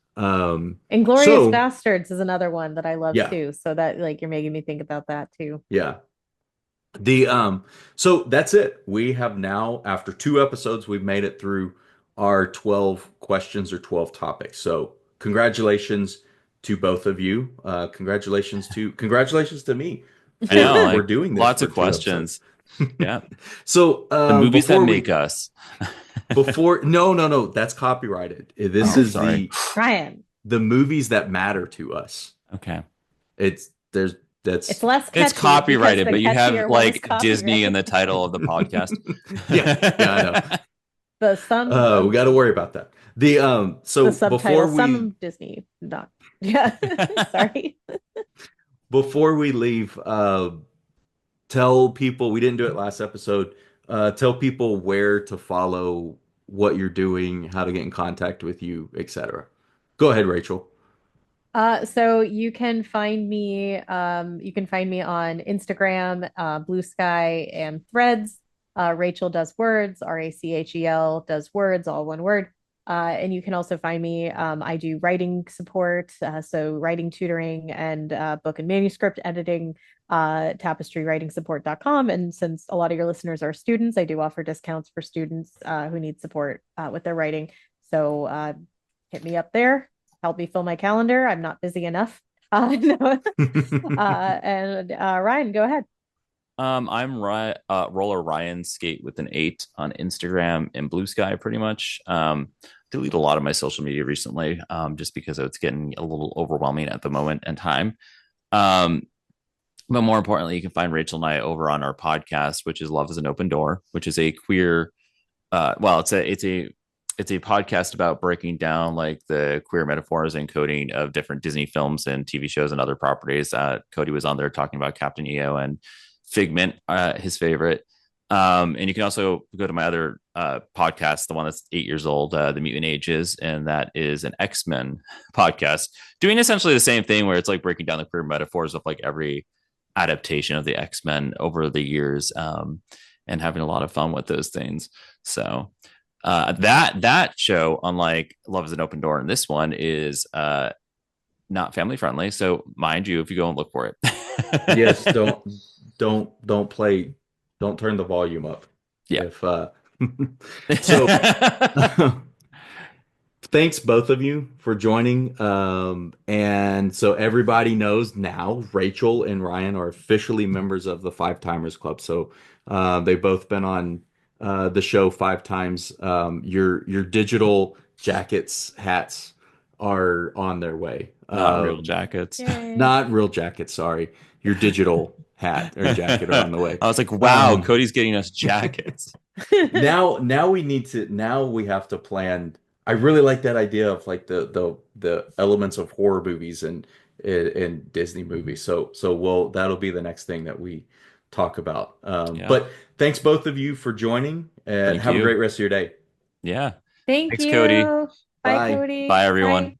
Inglorious So Bastards is another one that I love yeah, too. So that like you're making me think about that too. yeah. So that's it. We have now, after two episodes, we've made it through our 12 questions or 12 topics. So congratulations to both of you. Congratulations to me I know, for like doing this lots for of two episodes. questions. Yeah. So The movies that before make we us. before no no no that's copyrighted. This Oh, is sorry. the Ryan. the movies that matter to us. Okay. It's there's It's That's less It's catchy because copyrighted, the but you have catchier one is like Disney in copyrighted. the title of the podcast. yeah, yeah, I know. The some We got to worry about that. The the so subtitle, some Disney, not yeah. Sorry. before we leave, tell people we didn't do it last episode. Tell people where to follow what you're doing, how to get in contact with you, etc. Go ahead, Rachel. So you can find me on Instagram, Blue Sky, and Threads. Rachel does words, Rachel does words, all one word. And you can also find me. I do writing support, so writing tutoring and book and manuscript editing, tapestrywritingsupport.com. And since a lot of your listeners are students, I do offer discounts for students who need support with their writing. So hit me up there, help me fill my calendar. I'm not busy enough. No. And Ryan, go ahead. Roller Ryan Skate with an 8 on Instagram and Blue Sky pretty much. Delete a lot of my social media recently, just because it's getting a little overwhelming at the moment and time. Um, but more importantly, you can find Rachel and I over on our podcast, which is Love is an Open Door, which is a queer well, it's a podcast about breaking down like the queer metaphors and coding of different Disney films and TV shows and other properties. Cody was on there talking about Captain EO and Figment, his favorite. And you can also go to my other podcast, the one that's 8 years old, The Mutant Ages, and that is an X-Men podcast, doing essentially the same thing where it's like breaking down the queer metaphors of like every adaptation of the X-Men over the years, and having a lot of fun with those things. So that show, unlike Love is an Open Door, and this one is not family friendly. So mind you, if you go and look for it. Yes, don't play, don't turn the volume up. Yeah. If so thanks both of you for joining. And so everybody knows now, Rachel and Ryan are officially members of the Five Timers Club. So they've both been on the show 5 times. Your digital jackets, hats are on their way. Not real jackets. Yay. Not real jackets, sorry. Your digital hat or jacket are on the way. I was like, wow, Cody's getting us jackets. Now we have to plan. I really like that idea of like the elements of horror movies and Disney movies. So that'll be the next thing that we talk about. Yeah. But thanks both of you for joining, and Thank have a you. great rest of your day. Yeah. Thank Thanks, Cody. you. Bye, Bye. Cody. Bye, everyone. Bye.